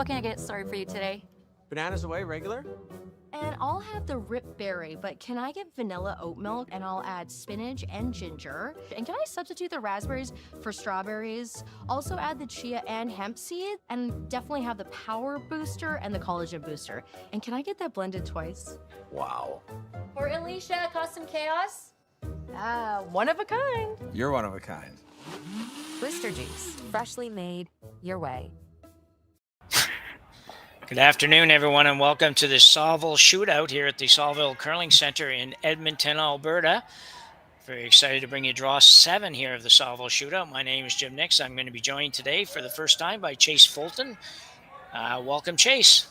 what can I get started for you today? Bananas away, regular? And I'll have the rip berry, but can I get vanilla oat milk? And I'll add spinach and ginger. And can I substitute the raspberries for strawberries? Also add the chia and hemp seed, and definitely have the power booster and the collagen booster. And can I get that blended twice? Wow. For Alicia, custom chaos? One of a kind. You're one of a kind. Booster juice, freshly made, your way. Good afternoon, everyone, and welcome to the Saville Shootout here at the Saville Curling Center in Edmonton, Alberta. Very excited to bring you Draw 7 here of the Saville Shootout. My name is Jim Nix. I'm going to be joined today for the first time by Chase Fulton. Welcome, Chase.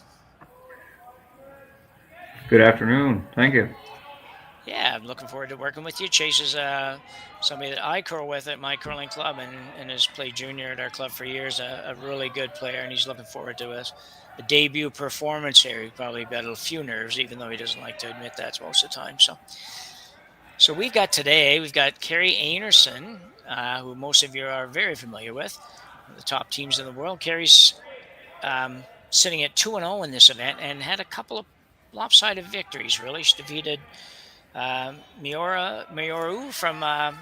Good afternoon. Thank you. Yeah, I'm looking forward to working with you. Chase is somebody that I curl with at my curling club and has played junior at our club for years, a really good player, and he's looking forward to a debut performance here. He probably got a few nerves, even though he doesn't like to admit that most of the time. So we've got Kerri Einarson, who most of you are very familiar with, one of the top teams in the world. Kerri's sitting at 2-0 in this event and had a couple of lopsided victories, really. She defeated Miyoru from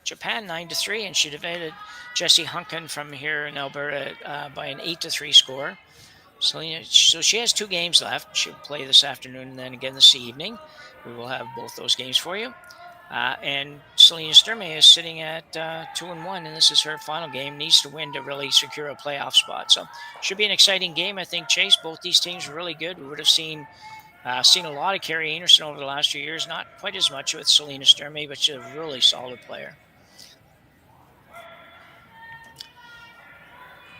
Japan 9-3, and she defeated Jessie Hunkin from here in Alberta by an 8-3 score. So she has 2 games left. She'll play this afternoon and then again this evening. We will have both those games for you. And Selena Sturmay is sitting at 2-1, and this is her final game. Needs to win to really secure a playoff spot. So should be an exciting game, I think, Chase. Both these teams are really good. We would have seen a lot of Kerri Einarson over the last few years. Not quite as much with Selena Sturmay, but she's a really solid player.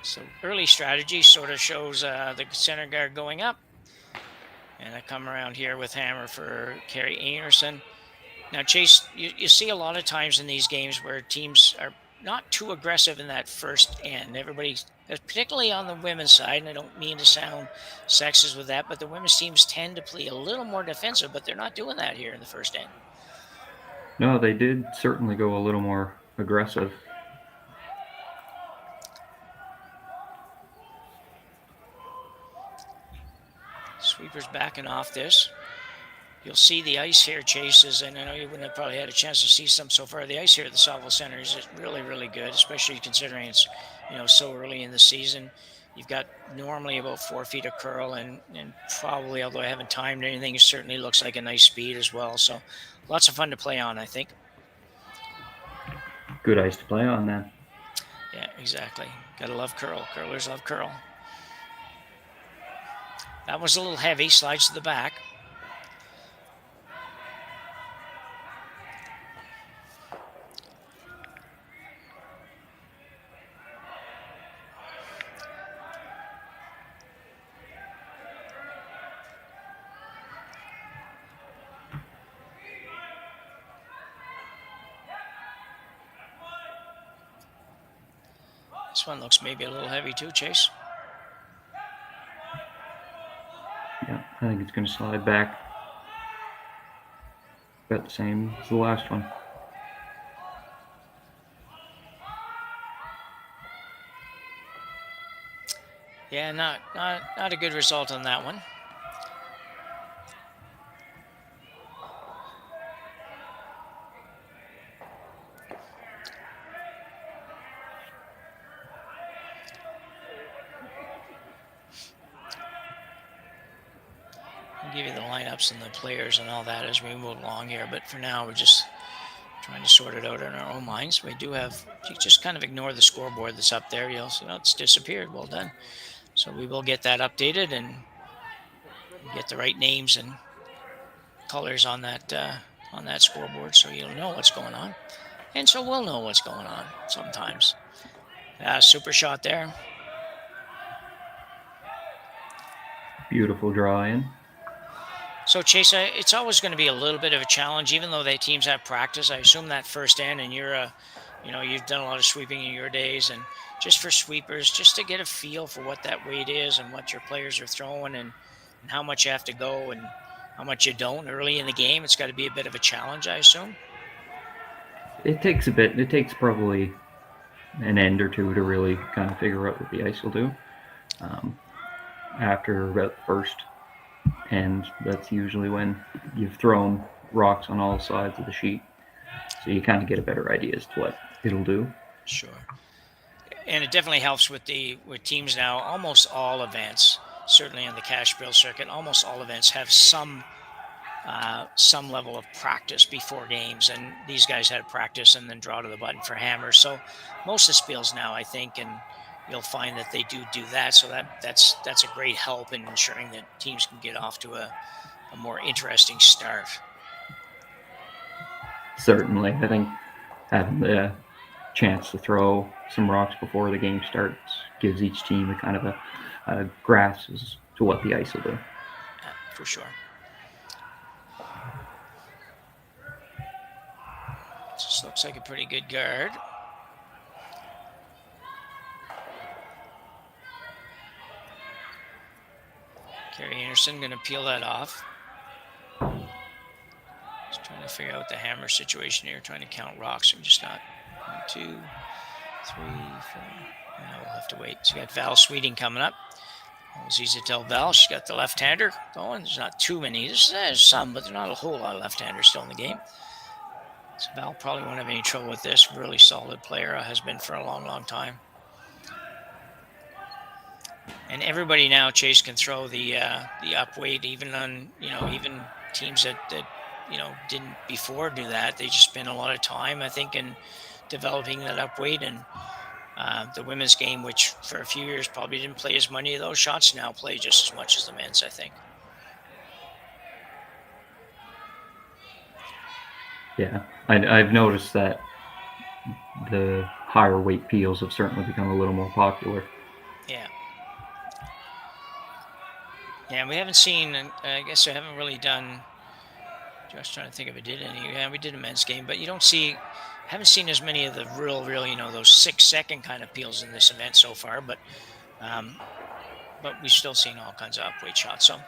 So early strategy sort of shows the center guard going up. And I come around here with hammer for Kerri Einarson. Now, Chase, you see a lot of times in these games where teams are not too aggressive in that first end. Everybody, particularly on the women's side, and I don't mean to sound sexist with that, but the women's teams tend to play a little more defensive, but they're not doing that here in the first end. No, they did certainly go a little more aggressive. Sweepers backing off this. You'll see the ice here, Chases, and I know you wouldn't have probably had a chance to see some so far. The ice here at the Saville Center is really, really good, especially considering it's so early in the season. You've got normally about 4 feet of curl, and probably, although I haven't timed anything, it certainly looks like a nice speed as well. So lots of fun to play on, I think. Good ice to play on then. Yeah, exactly. Gotta love curl. Curlers love curl. That was a little heavy. Slides to the back. This one looks maybe a little heavy too, Chase. Yeah, I think it's going to slide back. About the same as the last one. Yeah, not a good result on that one. Give you the lineups and the players and all that as we move along here, but for now we're just trying to sort it out in our own minds. We do have, you just kind of ignore the scoreboard that's up there. You'll see, it's disappeared. Well done. So we will get that updated and get the right names and colors on that scoreboard, so you'll know what's going on, and so we'll know what's going on sometimes. Super shot there. Beautiful draw in. So, Chase, it's always going to be a little bit of a challenge, even though the teams have practice. I assume that first end, and you've done a lot of sweeping in your days, and just for sweepers, just to get a feel for what that weight is and what your players are throwing and how much you have to go and how much you don't early in the game. It's got to be a bit of a challenge, I assume. It takes a bit. It takes probably an end or two to really kind of figure out what the ice will do. after about the first, and that's usually when you've thrown rocks on all sides of the sheet, so you kind of get a better idea as to what it'll do. Sure. And it definitely helps with teams now. Almost all events, certainly on the cash bill circuit, almost all events have some level of practice before games, and these guys had practice and then draw to the button for hammers. So most of the spiels now, I think, and you'll find that they do that. So that's a great help in ensuring that teams can get off to a more interesting start. Certainly, I think having the chance to throw some rocks before the game starts gives each team a kind of a grasp as to what the ice will do. For sure. This looks like a pretty good guard. Kerri Einarson going to peel that off. Just trying to figure out the hammer situation here, trying to count rocks. I'm just not. 1, 2, 3, 4. Now we'll have to wait. So we got Val Sweeting coming up. It's easy to tell Val. She's got the left-hander going. There's not too many. There's some, but there's not a whole lot of left-handers still in the game. So Val probably won't have any trouble with this. Really solid player, has been for a long, long time. And everybody now, Chase, can throw the up weight, even on even teams that didn't before do that. They just spent a lot of time, I think, in developing that up weight, and the women's game, which for a few years probably didn't play as many of those shots, now play just as much as the men's, I think. Yeah, I've noticed that the higher weight peels have certainly become a little more popular. Yeah. Yeah, we haven't seen, I guess I haven't really done, just trying to think if I did any. Yeah, we did a men's game, but you haven't seen as many of the real, those 6-second kind of peels in this event so far, but we've still seen all kinds of up-weight shots. So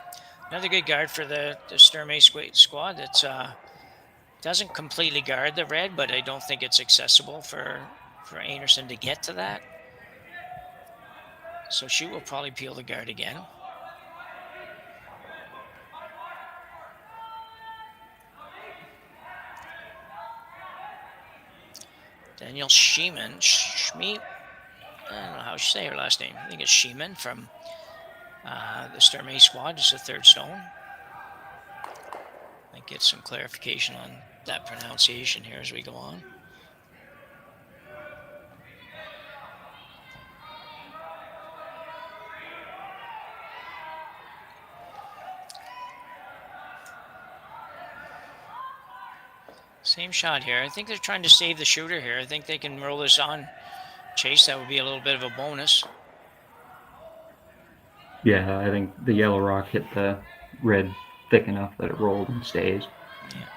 another good guard for the Sturmay squad that doesn't completely guard the red, but I don't think it's accessible for Einarson to get to that. So she will probably peel the guard again. Danielle Schmie, I don't know how you say her last name. I think it's Scheeman from the Sturmay squad. It's the third stone. Might get some clarification on that pronunciation here as we go on. Same shot here. I think they're trying to save the shooter here. I think they can roll this on. Chase, that would be a little bit of a bonus. Yeah, I think the yellow rock hit the red thick enough that it rolled and stays. Yeah.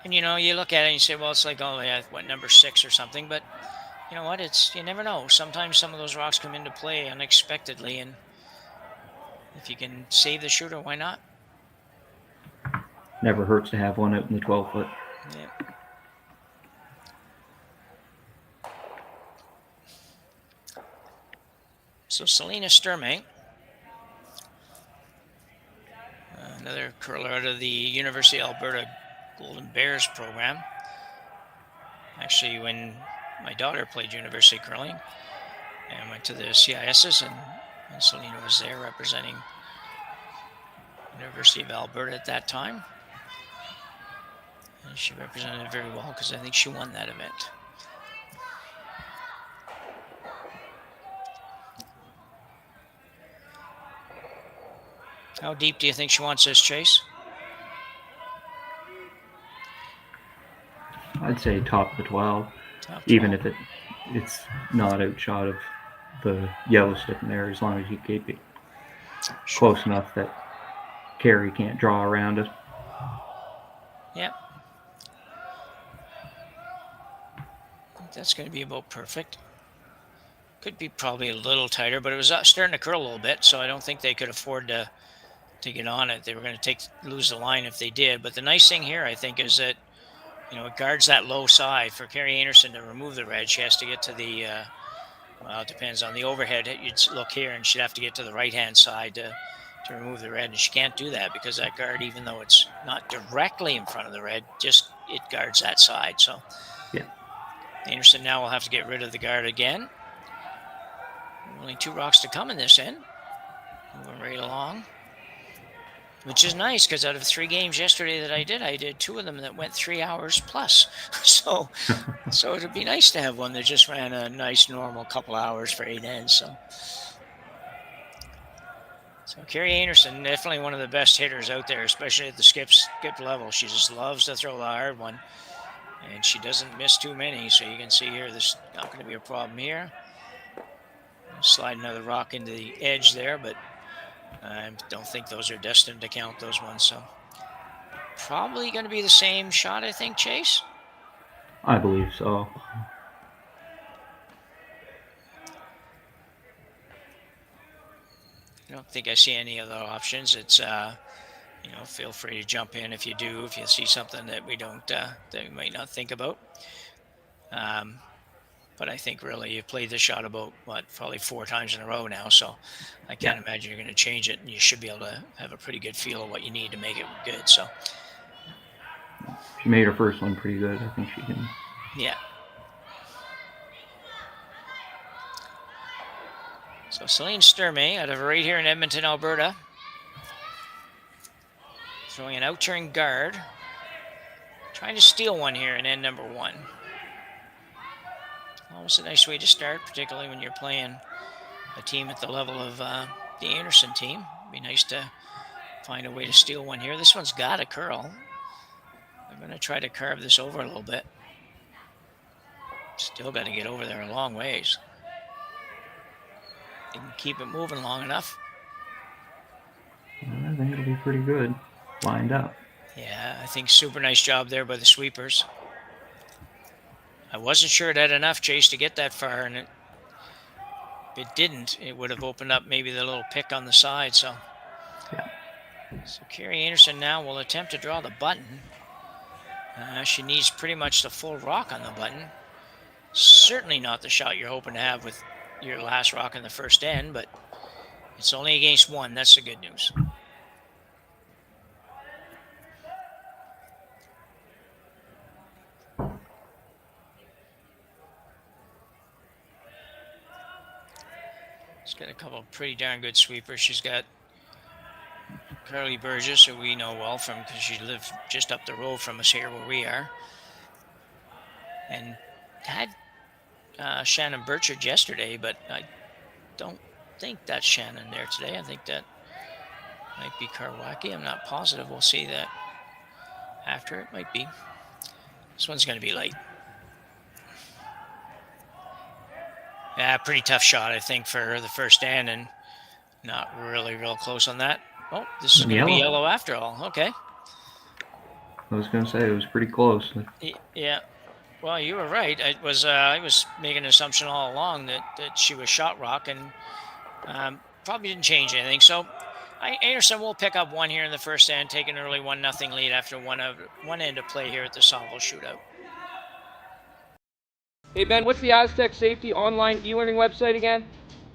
And you look at it and you say, well, it's like, oh yeah, what, number 6 or something, but you know what, you never know. Sometimes some of those rocks come into play unexpectedly, and if you can save the shooter, why not? Never hurts to have one out in the 12-foot. Yeah. So Selena Sturmay, another curler out of the University of Alberta Golden Bears program. Actually, when my daughter played university curling and went to the CISs, and Selena was there representing University of Alberta at that time. And she represented it very well because I think she won that event. How deep do you think she wants this, Chase? I'd say top of the 12, even if it's not outshot of the yellow stick in there, as long as you keep it close enough that Kerri can't draw around it. Yep. I think that's going to be about perfect. Could be probably a little tighter, but it was starting to curl a little bit, so I don't think they could afford to get on it. They were going to lose the line if they did. But the nice thing here, I think, is that it guards that low side. For Kerri Einarson to remove the red, she has to get to the Well, it depends on the overhead. You'd look here, and she'd have to get to the right-hand side to remove the red, and she can't do that because that guard, even though it's not directly in front of the red, just it guards that side. So Yeah. Einarson now will have to get rid of the guard again. Only 2 rocks to come in this end. Moving right along, which is nice because out of 3 games yesterday that I did 2 of them that went 3 hours plus. So it'd be nice to have one that just ran a nice normal couple hours for 8 ends. So Kerri Einarson, definitely one of the best hitters out there, especially at the skip level. She just loves to throw the hard one, and she doesn't miss too many. So you can see here, there's not going to be a problem here. Slide another rock into the edge there, but I don't think those are destined to count, those ones. So probably going to be the same shot, I think, Chase? I believe so. I don't think I see any other options. It's, feel free to jump in if you do, if you see something that we don't, that we might not think about. But I think really you've played this shot about, probably 4 times in a row now. So I can't imagine you're going to change it, and you should be able to have a pretty good feel of what you need to make it good. So She made her first one pretty good. I think she can. Yeah. So Selena Sturmay out of right here in Edmonton, Alberta. Throwing an out-turn guard. Trying to steal one here in end number 1. Almost a nice way to start, particularly when you're playing a team at the level of the Einarson team. It'd be nice to find a way to steal one here. This one's got a curl. I'm going to try to carve this over a little bit. Still got to get over there a long ways. Didn't keep it moving long enough. I think it'll be pretty good. Lined up. Yeah, I think super nice job there by the sweepers. I wasn't sure it had enough, Chase, to get that far, and if it didn't, it would have opened up maybe the little pick on the side. So Kerri Einarson now will attempt to draw the button. She needs pretty much the full rock on the button. Certainly not the shot you're hoping to have with your last rock in the first end, but it's only against 1. That's the good news. She's got a couple of pretty darn good sweepers. She's got Carly Burgess, who we know well from because she lived just up the road from us here where we are. And had Shannon Burchard yesterday, but I don't think that's Shannon there today. I think that might be Karwacki. I'm not positive. We'll see that after. It might be. This one's going to be light. Yeah, pretty tough shot, I think, for the first end, and not really real close on that. Oh, this is going to be yellow after all. Okay. I was going to say it was pretty close. Yeah. Well, you were right. I was making an assumption all along that she was shot rock, and probably didn't change anything. So Einarson will pick up 1 here in the first end, take an early 1-0 lead after one end of play here at the Saville Shootout. Hey Ben, what's the Aztec Safety online e-learning website again?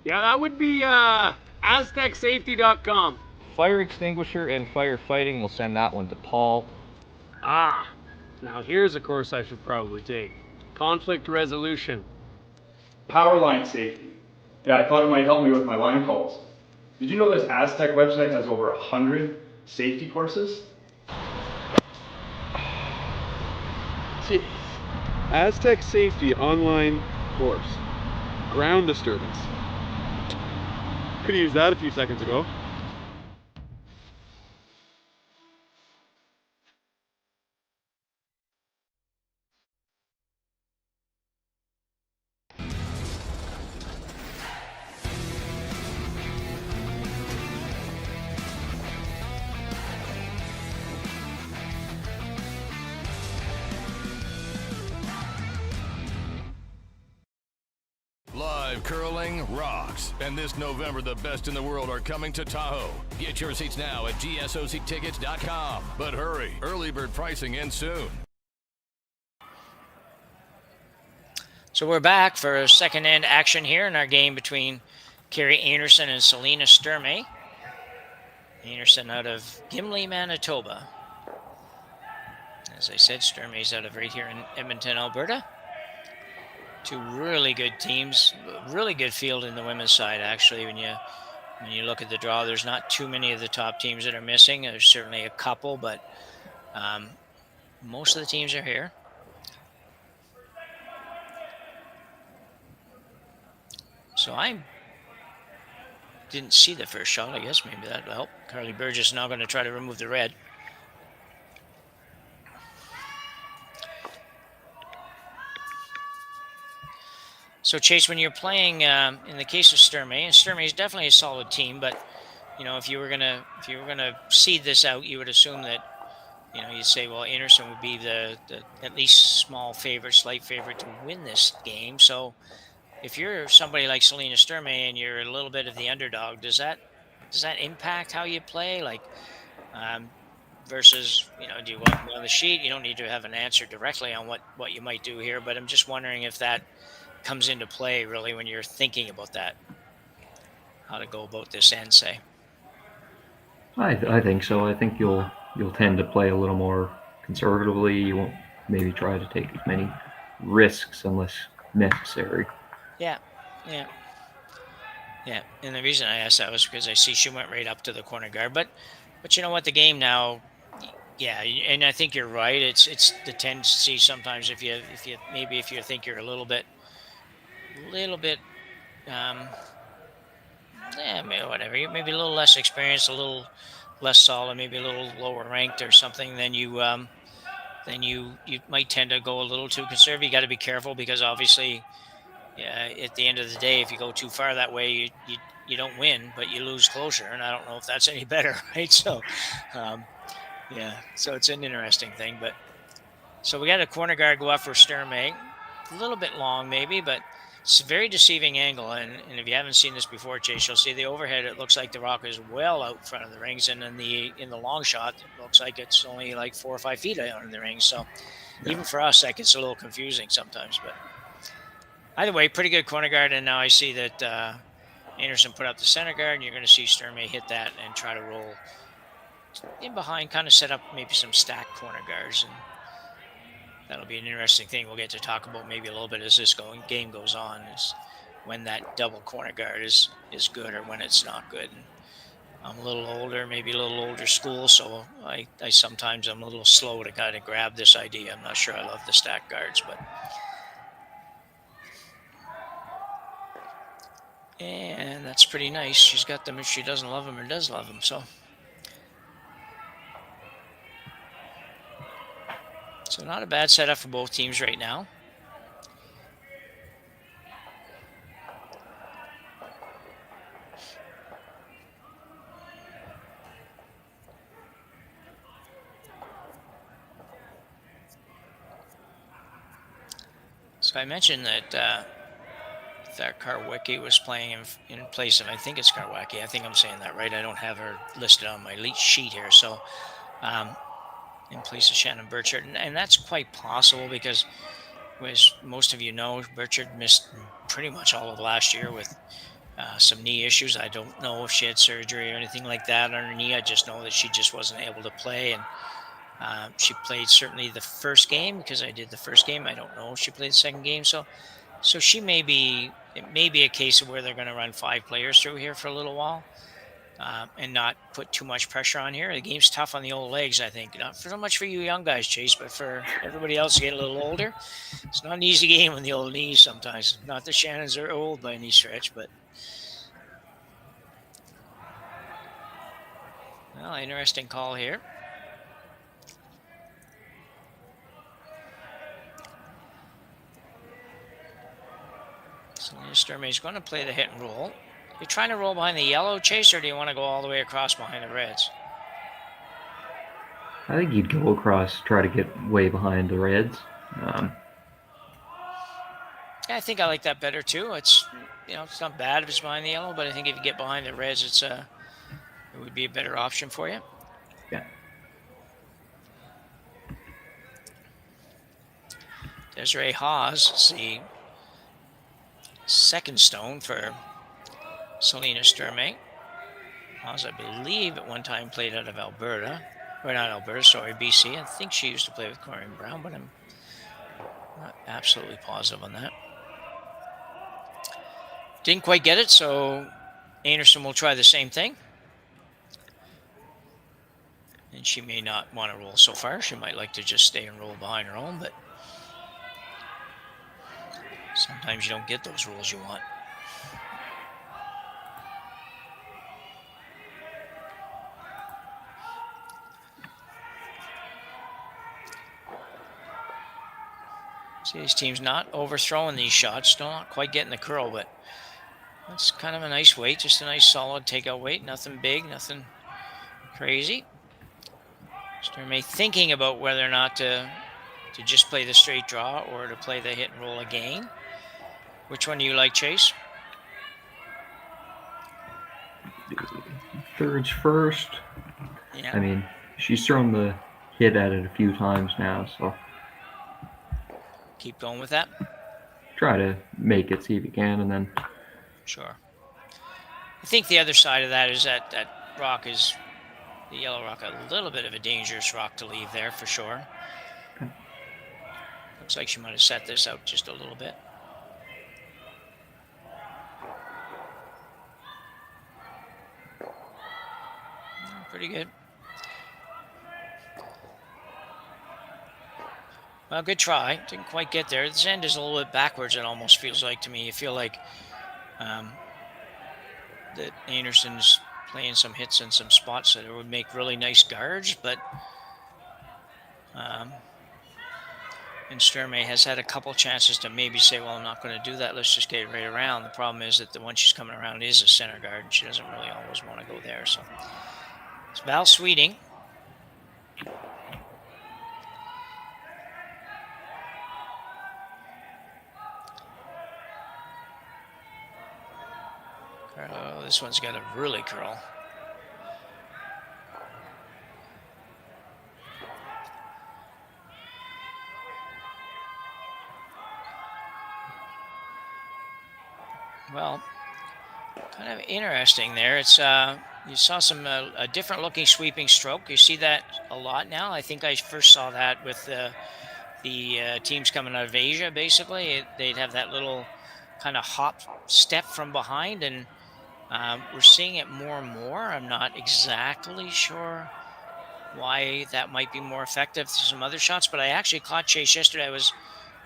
Yeah, that would be aztecsafety.com. Fire extinguisher and firefighting, we'll send that one to Paul. Ah, now here's a course I should probably take. Conflict resolution. Power line safety. Yeah, I thought it might help me with my line calls. Did you know this Aztec website has over 100 safety courses? Jeez. Aztec Safety online course. Ground disturbance. Could have used that a few seconds ago. Live curling rocks. And this November, the best in the world are coming to Tahoe. Get your seats now at gsoctickets.com. But hurry, early bird pricing ends soon. So we're back for second end action here in our game between Kerri Einarson and Selena Sturmay. Einarson out of Gimli, Manitoba. As I said, Sturmay's out of right here in Edmonton, Alberta. Two really good teams, really good field in the women's side. Actually, when you look at the draw, there's not too many of the top teams that are missing. There's certainly a couple, but most of the teams are here. So I didn't see the first shot. I guess maybe that'll help. Carly Burgess now going to try to remove the red. So Chase, when you're playing, in the case of Sturmay, and Sturmay is definitely a solid team, but if you were gonna seed this out, you would assume that you'd say, well, Einarson would be the at least small favorite, slight favorite to win this game. So if you're somebody like Selena Sturmay and you're a little bit of the underdog, does that impact how you play? Like, versus, do you want on the sheet? You don't need to have an answer directly on what you might do here, but I'm just wondering if that comes into play really when you're thinking about that, how to go about this end, say. I think so. I think you'll tend to play a little more conservatively. You won't maybe try to take as many risks unless necessary. Yeah. And the reason I asked that was because I see she went right up to the corner guard. But you know what, the game now, yeah, and I think you're right. It's the tendency sometimes if you think you're a little bit, maybe whatever, maybe a little less experienced, a little less solid, maybe a little lower ranked or something, then you might tend to go a little too conservative. You got to be careful because obviously, at the end of the day, if you go too far that way, you don't win, but you lose closure, and I don't know if that's any better, right? So, so it's an interesting thing. But so we got a corner guard go up for Sturmay, a little bit long maybe, but it's a very deceiving angle, and if you haven't seen this before, Chase, you'll see the overhead. It looks like the rock is well out front of the rings, and in the long shot, it looks like it's only like 4 or 5 feet out of the rings. So even for us, that gets a little confusing sometimes. But either way, pretty good corner guard, and now I see that Einarson put up the center guard, and you're going to see Sturmay hit that and try to roll in behind, kind of set up maybe some stacked corner guards, and that'll be an interesting thing we'll get to talk about maybe a little bit as this game goes on, is when that double corner guard is good or when it's not good. And I'm a little older, maybe a little older school, so I sometimes I'm a little slow to kind of grab this idea. I'm not sure I love the stacked guards, but and that's pretty nice. She's got them if she doesn't love them or does love them. So not a bad setup for both teams right now. So I mentioned that Karwicki was playing in place of, I think it's Karwicki. I think I'm saying that right. I don't have her listed on my sheet here. So in place of Shannon Burchard. And that's quite possible because, as most of you know, Burchard missed pretty much all of last year with some knee issues. I don't know if she had surgery or anything like that on her knee. I just know that she just wasn't able to play. And she played certainly the first game because I did the first game. I don't know if she played the second game. So she it may be a case of where they're going to run 5 players through here for a little while. And not put too much pressure on here. The game's tough on the old legs, I think. Not so much for you young guys, Chase, but for everybody else to get a little older. It's not an easy game on the old knees sometimes. Not that Shannons are old by any stretch, but well, interesting call here. So Sturmay's going to play the hit and roll. You're trying to roll behind the yellow, Chase, or do you want to go all the way across behind the reds? I think you'd go across, try to get way behind the reds. Yeah, I think I like that better too. It's it's not bad if it's behind the yellow, but I think if you get behind the reds, it would be a better option for you. Yeah. Desiree Haas, let's see. second stone for Selena Sturmay. As I believe at one time played out of Alberta. Or not Alberta, sorry, BC. I think she used to play with Corrine Brown, but I'm not absolutely positive on that. Didn't quite get it, so Einarson will try the same thing. And she may not want to roll so far. She might like to just stay and roll behind her own, but sometimes you don't get those rolls you want. See, this team's not overthrowing these shots, still not quite getting the curl, but that's kind of a nice weight, just a nice solid takeout weight. Nothing big, nothing crazy. Sturmay thinking about whether or not to just play the straight draw or to play the hit and roll again. Which one do you like, Chase? Thirds first. Yeah. I mean, she's thrown the hit at it a few times now, so keep going with that. Try to make it, see if you can, and then. Sure. I think the other side of that is that rock is, the yellow rock, a little bit of a dangerous rock to leave there for sure. Okay. Looks like she might have set this out just a little bit. Pretty good. Well, good try. Didn't quite get there. This end is a little bit backwards, it almost feels like to me. You feel like that Einarson's playing some hits in some spots that it would make really nice guards, but and Sturmay has had a couple chances to maybe say, well, I'm not going to do that. Let's just get it right around. The problem is that the one she's coming around is a center guard, and she doesn't really always want to go there. So it's Val Sweeting. Oh, this one's got a really curl. Well, kind of interesting there. It's you saw some a different looking sweeping stroke. You see that a lot now. I think I first saw that with the teams coming out of Asia. Basically, they'd have that little kind of hop step from behind, and we're seeing it more and more. I'm not exactly sure why that might be more effective to some other shots, but I actually caught Chase yesterday.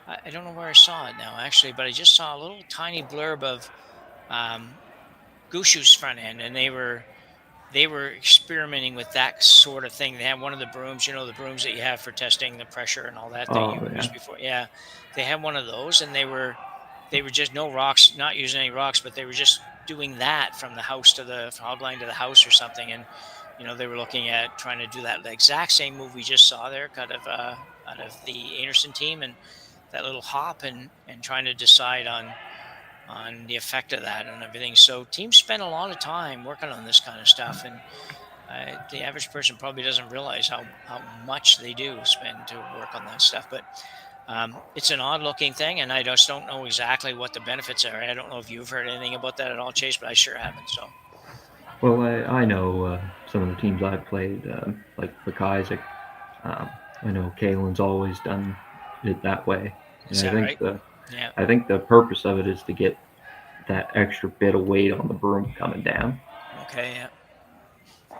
I don't know where I saw it now, actually, but I just saw a little tiny blurb of Gushu's front end, and they were experimenting with that sort of thing. They had one of the brooms, you know, the brooms that you have for testing the pressure and all that you used before. Yeah, they had one of those, and they were just no rocks, not using any rocks, but they were just doing that from the house to the hog line to the house or something. And you know, they were looking at trying to do that the exact same move we just saw there, kind of out of the Einarson team, and that little hop, and trying to decide on the effect of that and everything. So teams spend a lot of time working on this kind of stuff, and the average person probably doesn't realize how much they do spend to work on that stuff. But it's an odd looking thing, and I just don't know exactly what the benefits are. I don't know if you've heard anything about that at all, Chase, but I sure haven't. So. Well, I know some of the teams I've played, like Isaac. I know Kalen's always done it that way. Is and that right? Yeah. I think the purpose of it is to get that extra bit of weight on the broom coming down. Okay, yeah.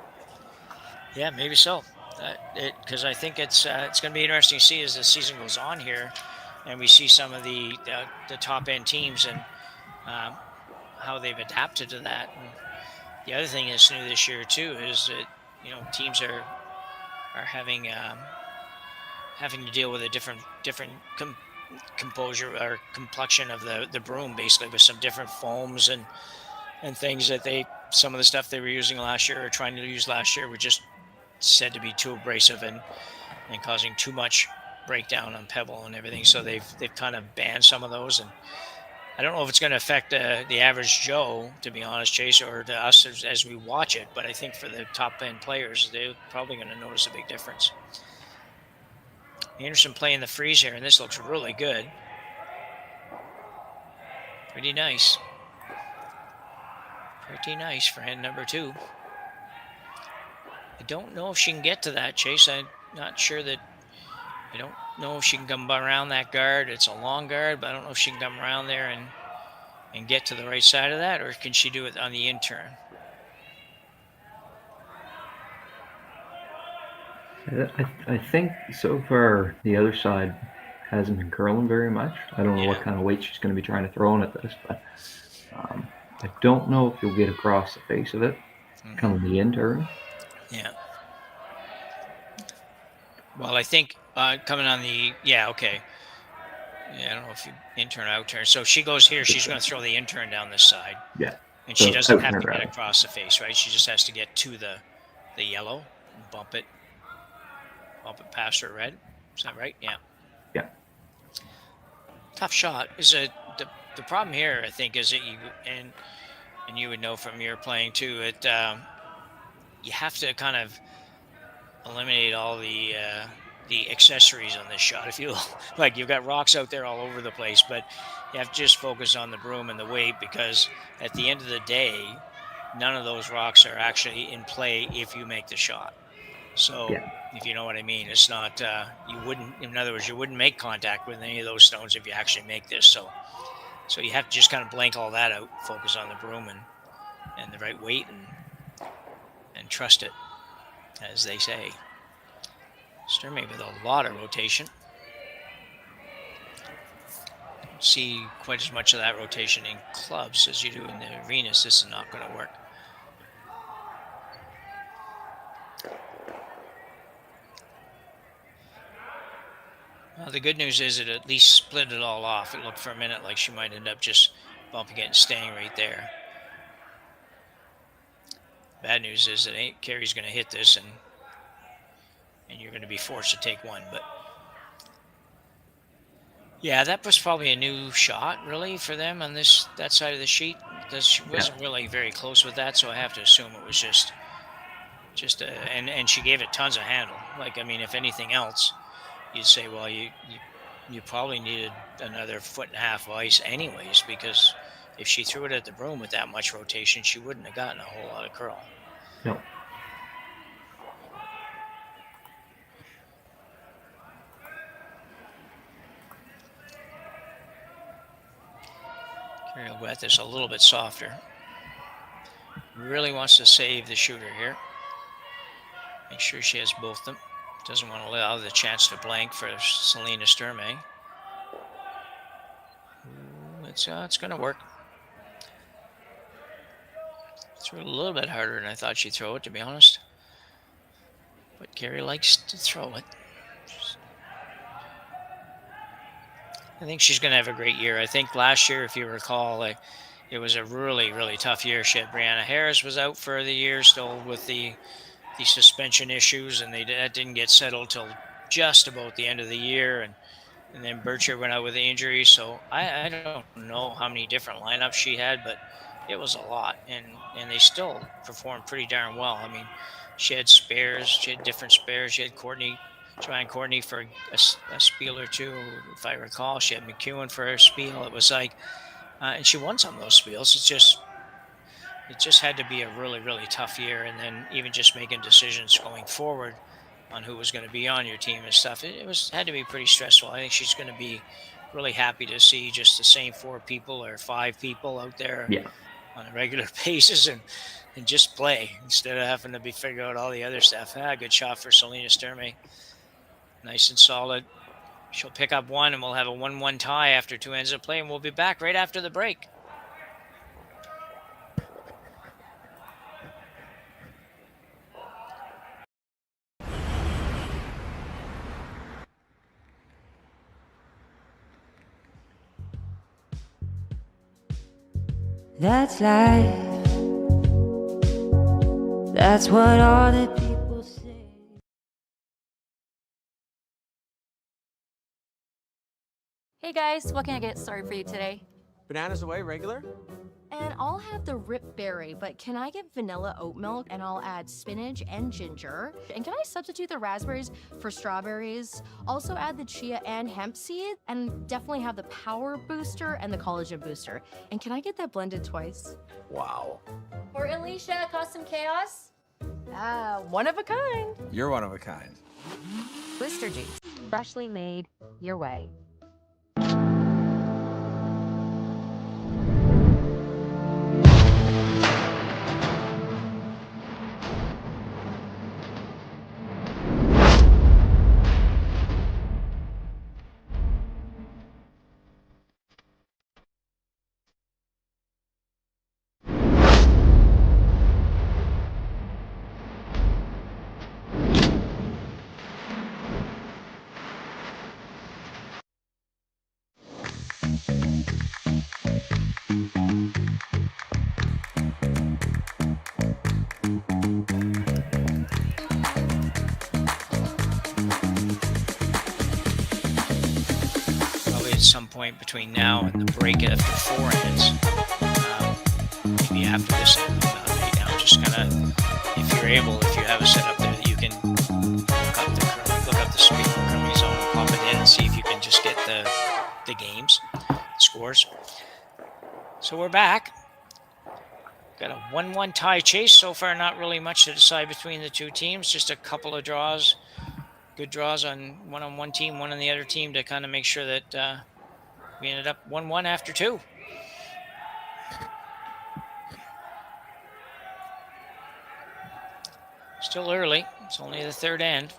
Yeah, maybe so. Because I think it's going to be interesting to see as the season goes on here, and we see some of the top end teams and how they've adapted to that. And the other thing that's new this year too is that, you know, teams are having to deal with a different composure or complexion of the broom, basically, with some different foams and things that some of the stuff they were using last year or trying to use last year were just said to be too abrasive and causing too much breakdown on pebble and everything. So they've kind of banned some of those, and I don't know if it's going to affect the average Joe, to be honest, Chase, or to us as we watch it, but I think for the top end players, they're probably going to notice a big difference. Einarson playing the freeze here, and this looks really good. Pretty nice. Pretty nice for hand number 2. I don't know if she can get to that, Chase. I'm not sure that. I don't know if she can come around that guard. It's a long guard, but I don't know if she can come around there and get to the right side of that, or can she do it on the in-turn? I think so far the other side hasn't been curling very much. I don't know what kind of weight she's going to be trying to throw in at this, but I don't know if you'll get across the face of it coming the in-turn. Yeah. Well, I think coming on the, okay. Yeah, I don't know if you in-turn, out-turn. So she goes here, she's going to throw the in-turn down this side. Yeah. And So she doesn't have out-turn to get rather. across the face, right? She just has to get to the yellow and bump it past her red. Is that right? Yeah. Yeah. Tough shot. The problem here, I think, is that you and you would know from your playing too. You have to kind of eliminate all the accessories on this shot. If you like, you've got rocks out there all over the place, but you have to just focus on the broom and the weight, because at the end of the day, none of those rocks are actually in play if you make the shot. So if you know what I mean, it's not, you wouldn't, in other words, you wouldn't make contact with any of those stones if you actually make this. So you have to just kind of blank all that out, focus on the broom and the right weight and trust it, as they say. Sturmay with a lot of rotation. Don't see quite as much of that rotation in clubs as you do in the arenas. This is not going to work. Well, the good news is it at least split it all off. It looked for a minute like she might end up just bumping it and staying right there. Bad news is that Kerri's going to hit this, and you're going to be forced to take one. But yeah, that was probably a new shot, really, for them on that side of the sheet. She wasn't really very close with that, so I have to assume it was just and she gave it tons of handle. Like, I mean, if anything else, you'd say, well, you probably needed another 1.5 foot of ice anyways, because if she threw it at the broom with that much rotation, she wouldn't have gotten a whole lot of curl. No. Kerri will go at this a little bit softer. Really wants to save the shooter here. Make sure she has both of them. Doesn't want to allow the chance to blank for Selena Sturmay. It's going to work. Threw it a little bit harder than I thought she'd throw it, to be honest. But Kerri likes to throw it. I think she's going to have a great year. I think last year, if you recall, it was a really, really tough year. She had Brianna Harris was out for the year still with the suspension issues, and that didn't get settled till just about the end of the year. And then Bircher went out with the injury. So I don't know how many different lineups she had, but it was a lot. And they still performed pretty darn well. I mean, she had spares. She had different spares. She had Joanne Courtney for a spiel or two, if I recall. She had McEwen for her spiel. It was like, and she won some of those spiels. It just had to be a really, really tough year. And then even just making decisions going forward on who was going to be on your team and stuff, it had to be pretty stressful. I think she's going to be really happy to see just the same 4 people or 5 people out there on a regular basis and just play instead of having to figure out all the other stuff. Good shot for Selena Sturmay. Nice and solid. She'll pick up one, and we'll have a 1-1 tie after 2 ends of play, and we'll be back right after the break. That's life. That's what all the people say. Hey guys, what can I get started for you today? Bananas away, regular? And I'll have the rip berry, but can I get vanilla oat milk and I'll add spinach and ginger? And can I substitute the raspberries for strawberries? Also add the chia and hemp seed, and definitely have the power booster and the collagen booster. And can I get that blended twice? Wow. For Alicia, custom chaos? One of a kind. You're one of a kind. Blister juice. Freshly made your way. At some point between now and the break after 4 ends, maybe after this end, right now, just kind of, if you're able, if you have a setup there that you can look up the speed curly zone, pop it in, and see if you can just get the games, the scores. So we're back. Got a 1-1 tie chase so far. Not really much to decide between the two teams. Just a couple of draws. Good draws on one team, one on the other team to kind of make sure that we ended up 1-1 after 2. Still early. It's only the third end.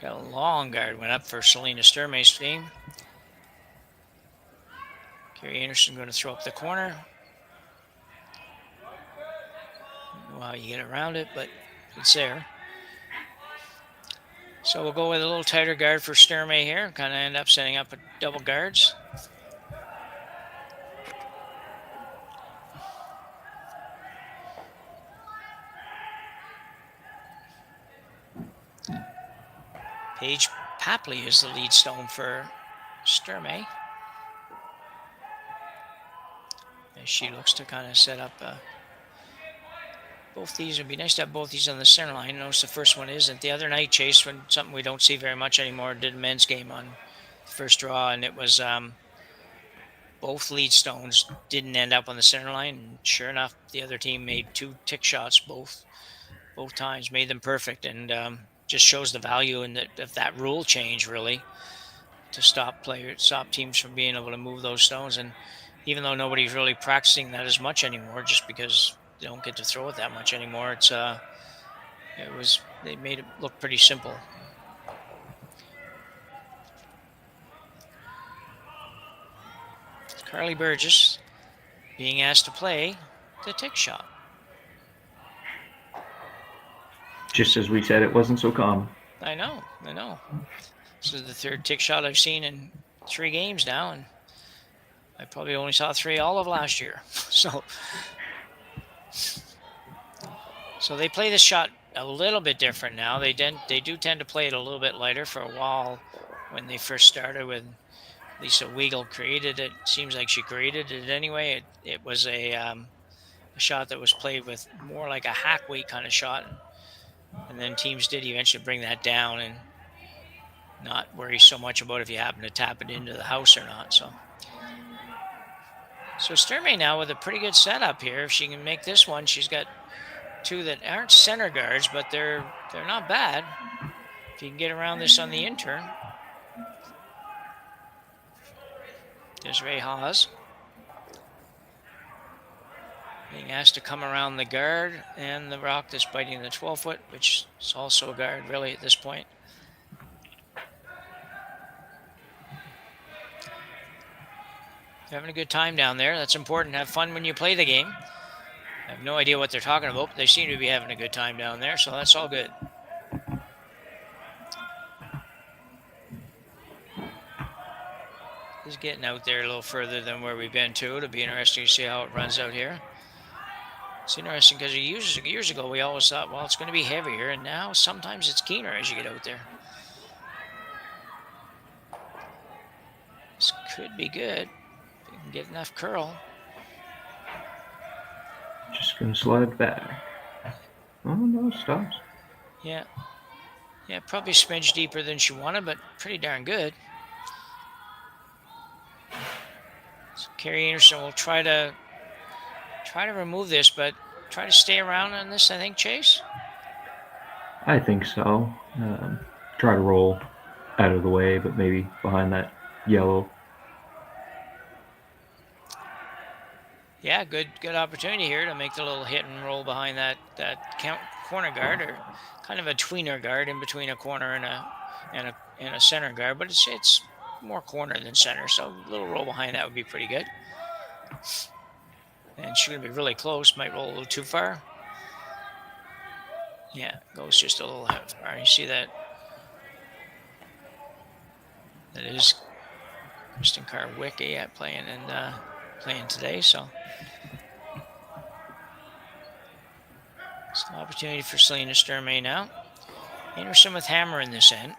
Got a long guard went up for Selena Sturmay's team. Kerri Einarson going to throw up the corner. Wow, you get around it, but it's there. So we'll go with a little tighter guard for Sturmay here. Kind of end up setting up a double guards. Paige Papley is the lead stone for Sturmay. And she looks to kind of set up both these. Would be nice to have both these on the center line. Notice the first one isn't. The other night, Chase, when something we don't see very much anymore, did a men's game on the first draw, and it was both lead stones didn't end up on the center line. And sure enough, the other team made 2 tick shots both times, made them perfect, and just shows the value in of that rule change, really, to stop teams from being able to move those stones. And even though nobody's really practicing that as much anymore, just because they don't get to throw it that much anymore, they made it look pretty simple. Carly Burgess being asked to play the tick shot. Just as we said, it wasn't so common. I know. This is the third tick shot I've seen in 3 games now, and I probably only saw 3 all of last year. So they play this shot a little bit different now. They do tend to play it a little bit lighter. For a while, when they first started, with Lisa Weigel created it, seems like she created it anyway. It was a shot that was played with more like a hack weight kind of shot. And then teams did eventually bring that down and not worry so much about if you happen to tap it into the house or not. So Sturmay now with a pretty good setup here. If she can make this one, she's got 2 that aren't center guards, but they're not bad. If you can get around this on the intern. There's Ray Haas being asked to come around the guard and the rock that's biting the 12-foot, which is also a guard really at this point. They're having a good time down there. That's important. Have fun when you play the game. I have no idea what they're talking about, but they seem to be having a good time down there, so that's all good. He's getting out there a little further than where we've been to. It'll be interesting to see how it runs out here. It's interesting because years ago we always thought, well, it's going to be heavier, and now sometimes it's keener as you get out there. This could be good. If you can get enough curl. Just gonna slide back. Oh no, stops. Yeah. Yeah, probably a smidge deeper than she wanted, but pretty darn good. So Kerri Einarson will try to remove this, but try to stay around on this, I think, Chase. I think so. Try to roll out of the way, but maybe behind that yellow. Yeah, good opportunity here to make the little hit and roll behind that corner guard, or kind of a tweener guard in between a corner and a center guard, but it's more corner than center, so a little roll behind that would be pretty good. And she's gonna be really close. Might roll a little too far. Yeah, goes just a little far. You see that? That is Kristen Carr-Wicke playing today, so it's an opportunity for Selena Sturmay now. Einarson with hammer in this end.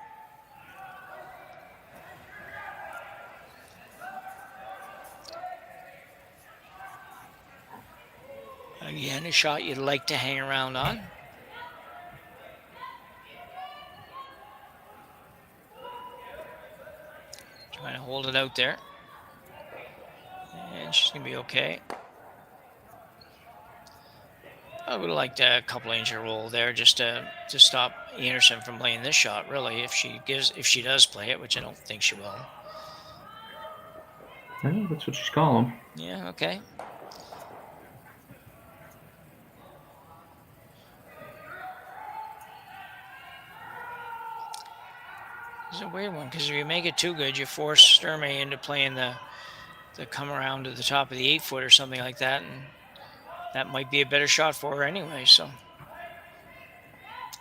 Again, a shot you'd like to hang around on. Trying to hold it out there. And she's going to be okay. I would have liked a couple-inch roll there just to stop Einarson from playing this shot, really, if she does play it, which I don't think she will. Well, that's what she's calling. Yeah, okay. It's a weird one, because if you make it too good, you force Sturmay into playing the come around to the top of the 8-foot or something like that, and that might be a better shot for her anyway, so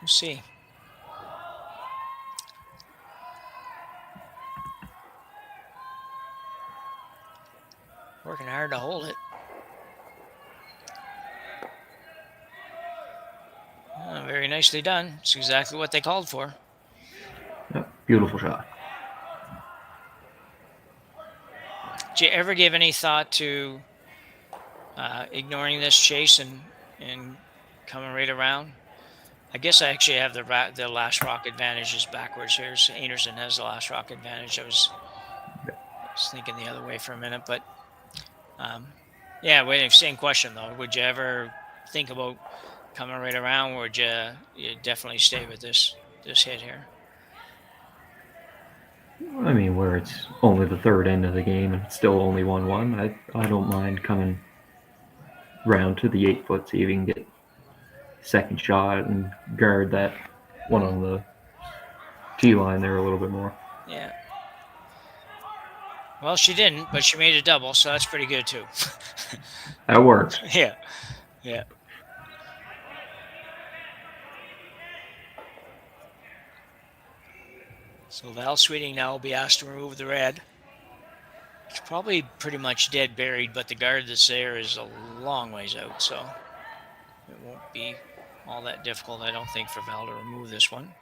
we'll see. Working hard to hold it. Oh, very nicely done. It's exactly what they called for. Yep, beautiful shot. Did you ever give any thought to ignoring this chase and coming right around? I guess I actually have the last rock advantage is backwards here. So Einarson has the last rock advantage. I was thinking the other way for a minute, but yeah, same question though. Would you ever think about coming right around, or would you definitely stay with this hit here? I mean, where it's only the third end of the game and it's still only 1-1, I don't mind coming round to the 8-foot, see if you can get second shot and guard that one on the tee line there a little bit more. Yeah. Well, she didn't, but she made a double, so that's pretty good too. That works. Yeah. Yeah. So Val Sweeting now will be asked to remove the red. It's probably pretty much dead buried, but the guard that's there is a long ways out, so it won't be all that difficult, I don't think, for Val to remove this one.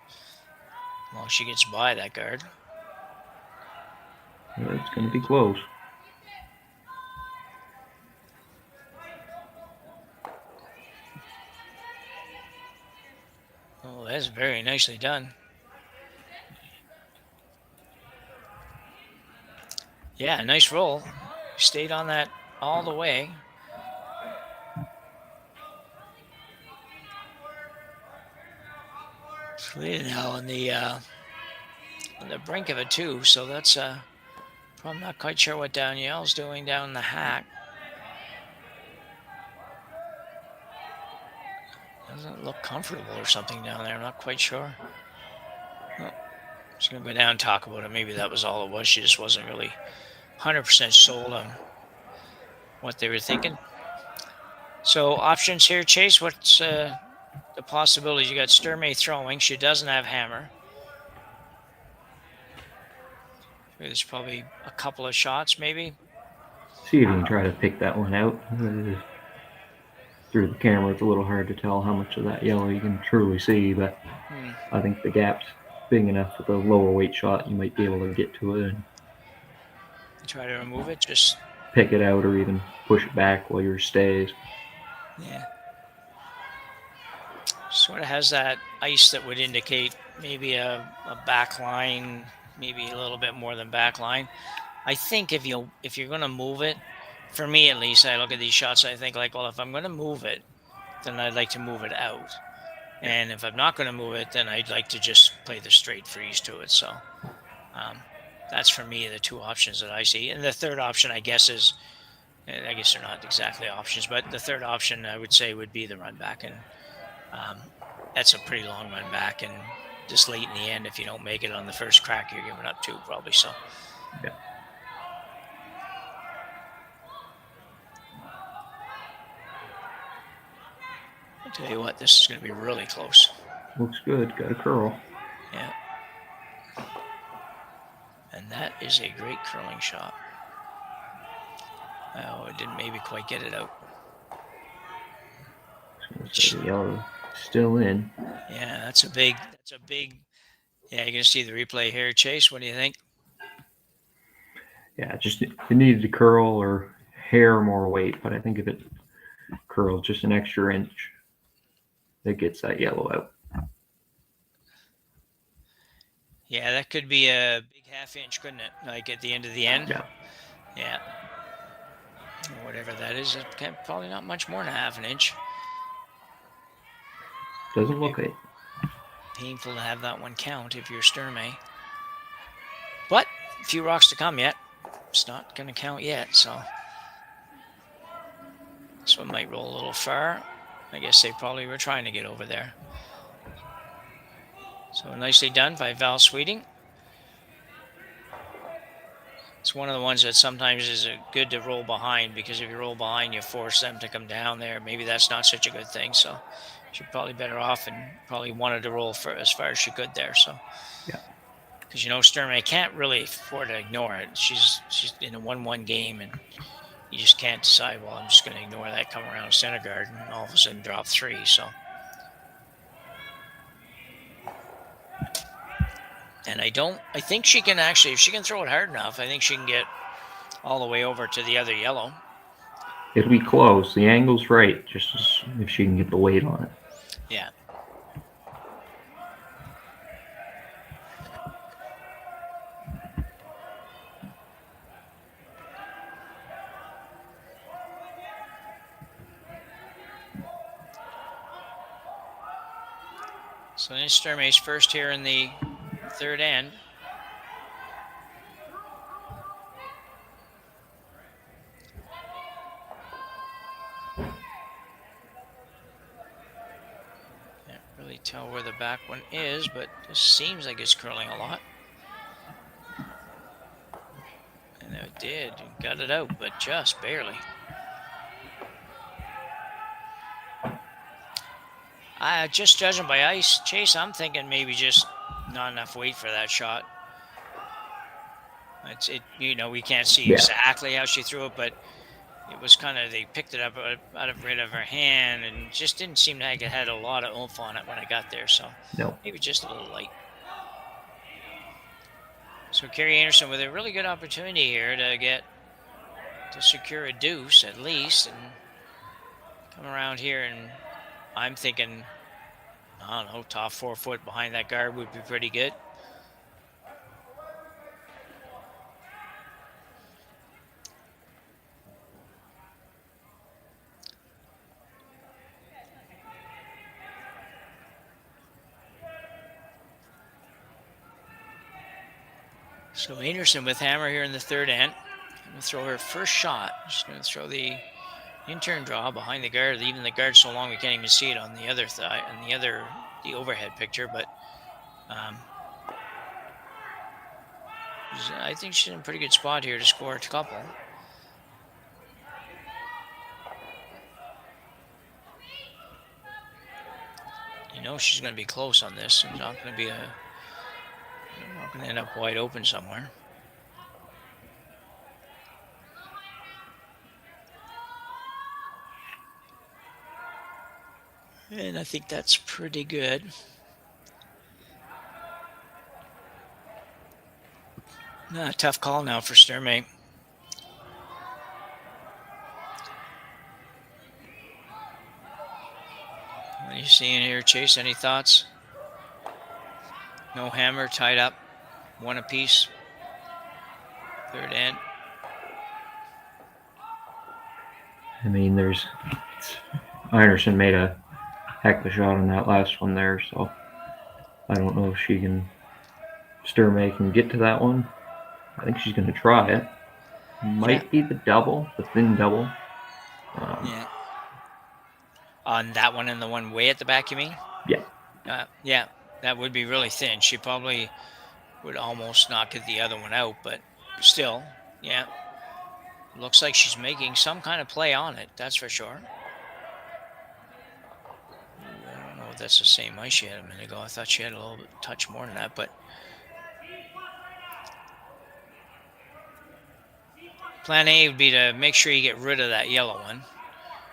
Well, she gets by that guard. It's going to be close. Oh, that's very nicely done. Yeah, nice roll. Stayed on that all the way. Selena now on the brink of it too, so that's I'm not quite sure what Danielle's doing down the hack. Doesn't look comfortable or something down there. I'm not quite sure. Oh, just gonna go down and talk about it. Maybe that was all it was. She just wasn't really 100% sold on what they were thinking. So options here, Chase. What's the possibilities? You got Sturmay throwing. She doesn't have hammer. There's probably a couple of shots, maybe. See if you can try to pick that one out. Through the camera, it's a little hard to tell how much of that yellow you can truly see, but I think the gap's big enough with a lower weight shot, you might be able to get to it and Try to remove it, just pick it out or even push it back while yours stays. yeah. Sort of has that ice that would indicate maybe a back line, maybe a little bit more than back line. I think if you're going to move it, for me at least, I look at these shots, I think like, well, if I'm going to move it, then I'd like to move it out. And if I'm not going to move it, then I'd like to just play the straight freeze to it. So that's for me the two options that I see. And the third option, I guess, is, I guess they're not exactly options, but the third option I would say would be the run back. And that's a pretty long run back. And just late in the end, if you don't make it on the first crack, you're giving up two probably. So. Yeah. I'll tell you what, this is going to be really close. Looks good. Got a curl. Yeah. And that is a great curling shot. Oh, it didn't maybe quite get it out. The yellow still in. Yeah, that's a big, yeah, you're going to see the replay here. Chase, what do you think? Yeah, just it needed to curl or hair more weight, but I think if it curls just an extra inch, it gets that yellow out. Yeah, that could be a big half inch, couldn't it? Like at the end of the end? Yeah. Yeah. Whatever that is, probably not much more than a half an inch. Doesn't look it. Painful to have that one count if you're Sturmay. But a few rocks to come yet. It's not going to count yet, so this one might roll a little far. I guess they probably were trying to get over there. So nicely done by Val Sweeting. It's one of the ones that sometimes is good to roll behind, because if you roll behind, you force them to come down there. Maybe that's not such a good thing, so she's probably better off and probably wanted to roll for as far as she could there. So yeah, because Sturmay can't really afford to ignore it. She's in a 1-1 game, and you just can't decide, well, I'm just going to ignore that, come around center guard, and all of a sudden drop 3. So. And I think she can actually, if she can throw it hard enough, I think she can get all the way over to the other yellow. It'll be close. The angle's right, just as if she can get the weight on it. Yeah. So then Sturmay's first here in the third end. Can't really tell where the back one is, but it seems like it's curling a lot. And it did. Got it out, but just barely. Just judging by ice, Chase, I'm thinking maybe just not enough weight for that shot. We can't see exactly how she threw it, but it was kind of, they picked it up out of her hand, and just didn't seem like it had a lot of oomph on it when I got there. So maybe just a little light. So Kerri Einarson with a really good opportunity here to secure a deuce at least, and come around here, and I'm thinking, I don't know, top 4 foot behind that guard would be pretty good. So Einarson with hammer here in the third end. Going to throw her first shot. She's going to throw the in-turn draw behind the guard, leaving the guard so long we can't even see it on the other thigh, on the overhead picture. But I think she's in a pretty good spot here to score a couple. She's going to be close on this. It's not going to be not going to end up wide open somewhere. And I think that's pretty good. Tough call now for Sturmay. What are you seeing here, Chase? Any thoughts? No hammer, tied up, one apiece. Third end. I mean, Einarson made a heck of a shot on that last one there, so I don't know if Sturmay can get to that one. I think she's going to try it. Might be the thin double. Yeah. On that one and the one way at the back, you mean? Yeah. Yeah, that would be really thin. She probably would almost knock the other one out, but still, yeah. Looks like she's making some kind of play on it, that's for sure. I don't know if that's the same ice she had a minute ago. I thought she had a little bit touch more than that, but plan A would be to make sure you get rid of that yellow one.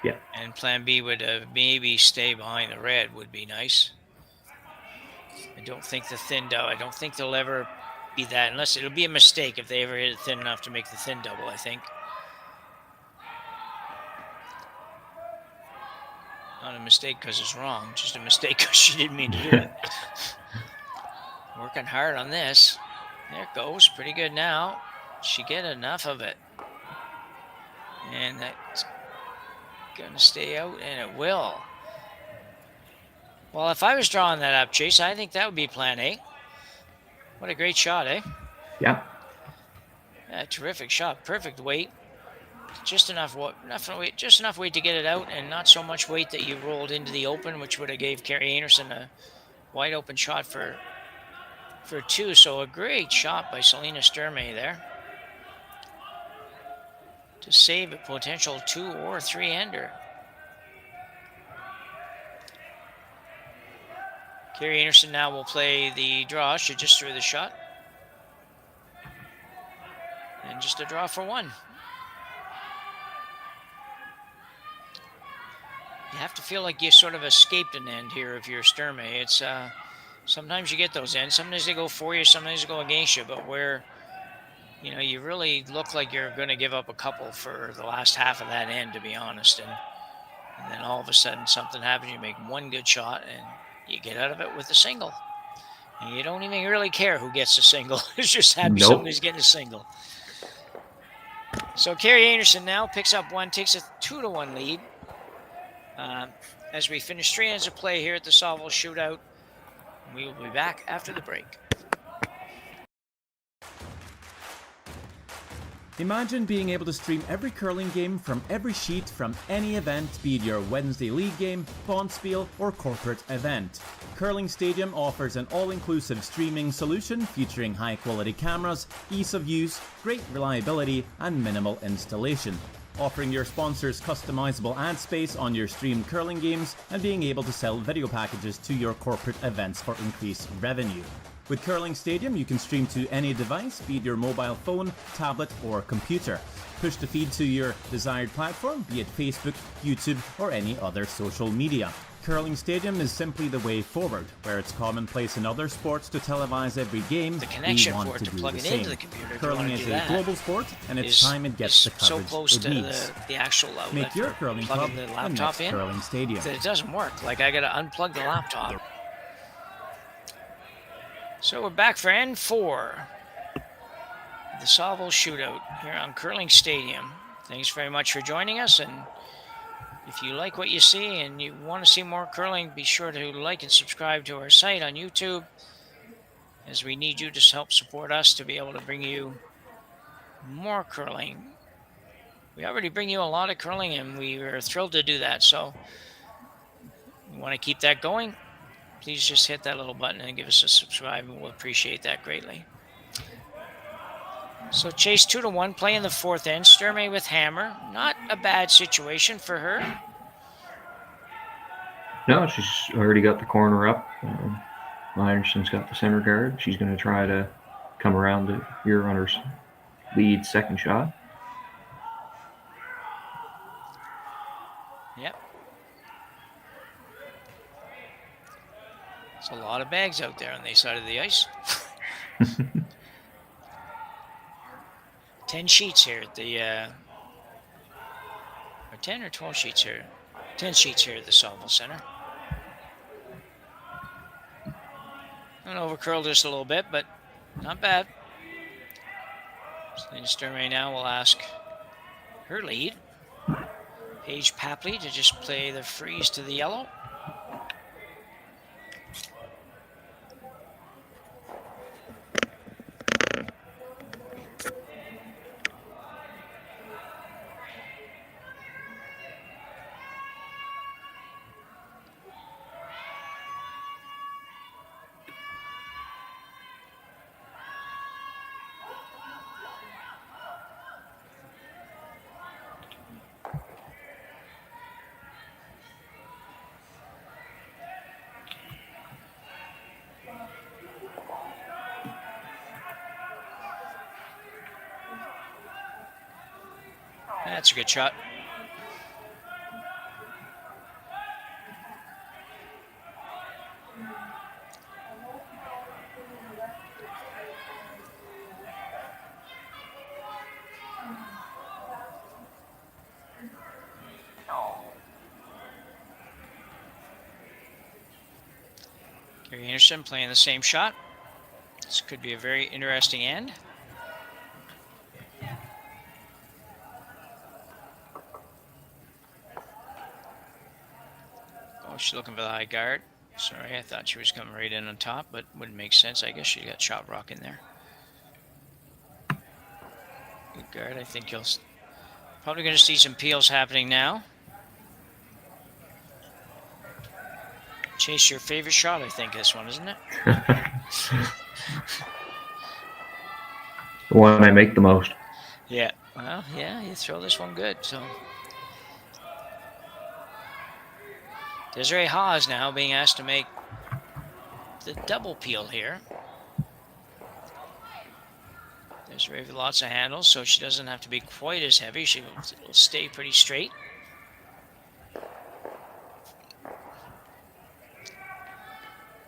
Yeah. And plan B would maybe stay behind the red would be nice. I don't think the thin double, I don't think they'll ever be that, unless it'll be a mistake if they ever hit it thin enough to make the thin double, I think. Not a mistake because it's wrong, just a mistake because she didn't mean to do it. Working hard on this. There it goes, pretty good now. She get enough of it. And that's gonna stay out, and it will. Well, if I was drawing that up, Chase, I think that would be plan A. What a great shot, eh? Yeah. Yeah, terrific shot. Perfect weight. Just enough weight to get it out, and not so much weight that you rolled into the open, which would have gave Kerri Einarson a wide open shot for two. So a great shot by Selena Sturmay there to save a potential 2 or 3-ender. Kerri Einarson now will play the draw. She just threw the shot. And just a draw for 1. You have to feel like you sort of escaped an end here if you're Sturmay. It's sometimes you get those ends. Sometimes they go for you, sometimes they go against you. But where, you really look like you're going to give up a couple for the last half of that end, to be honest. And then all of a sudden something happens. You make one good shot and you get out of it with a single. And you don't even really care who gets a single. It's just happy somebody's getting a single. So Kerri Einarson now picks up 1, takes a 2-1 lead. As we finish 3 ends of play here at the Saville Shootout. We will be back after the break. Imagine being able to stream every curling game from every sheet from any event, be it your Wednesday league game, bonspiel, or corporate event. Curling Stadium offers an all-inclusive streaming solution featuring high-quality cameras, ease of use, great reliability, and minimal installation. Offering your sponsors customizable ad space on your streamed curling games and being able to sell video packages to your corporate events for increased revenue. With Curling Stadium, you can stream to any device, be it your mobile phone, tablet, or computer. Push the feed to your desired platform, be it Facebook, YouTube, or any other social media. Curling Stadium is simply the way forward, where it's commonplace in other sports to televise every game. The connection we want for it to to do plug the it same. into the computer. Curling is a global sport, and it's time it gets the coverage so close it to needs. the actual outlet. Make your curling club plugging the the laptop next in. Curling Stadium. That it doesn't work. Like I got to unplug the laptop. So we're back for end 4. The Saville Shootout here on Curling Stadium. Thanks very much for joining us, and if you like what you see and you want to see more curling, be sure to like and subscribe to our site on YouTube, as we need you to help support us to be able to bring you more curling. We already bring you a lot of curling, and we are thrilled to do that. So you want to keep that going, please just hit that little button and give us a subscribe, and we'll appreciate that greatly. So Chase 2-1, playing the 4th end. Sturmay with hammer. Not a bad situation for her. No, she's already got the corner up. Einarson's got the center guard. She's going to try to come around to your runner's lead second shot. Yep. There's a lot of bags out there on the side of the ice. 10 sheets here at the, or 10 or 12 sheets here. 10 sheets here at the Saville Center. And overcurled just a little bit, but not bad. Selena Sturmay now will ask her lead, Paige Papley, to just play the freeze to the yellow. That's a good shot. Kerri Einarson playing the same shot. This could be a very interesting end. Oh, she's looking for the high guard. Sorry, I thought she was coming right in on top, but wouldn't make sense. I guess she got shot rock in there. Good guard. I think you'll probably going to see some peels happening now. Chase, your favorite shot, I think, this one, isn't it? The one I make the most. Yeah. Well, yeah, you throw this one good, so. Desiree Haas now being asked to make the double peel here. Desiree with lots of handles, so she doesn't have to be quite as heavy. She will stay pretty straight.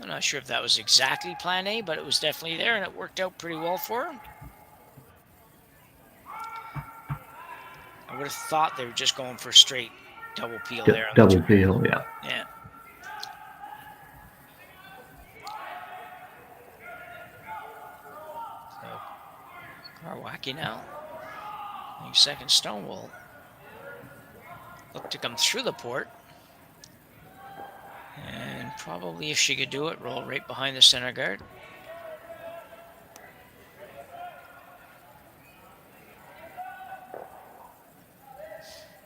I'm not sure if that was exactly plan A, but it was definitely there, and it worked out pretty well for her. I would have thought they were just going for straight double peel there. Double peel, yeah. Yeah. So, Karwacki now. I think second stone will look to come through the port. And probably, if she could do it, roll right behind the center guard.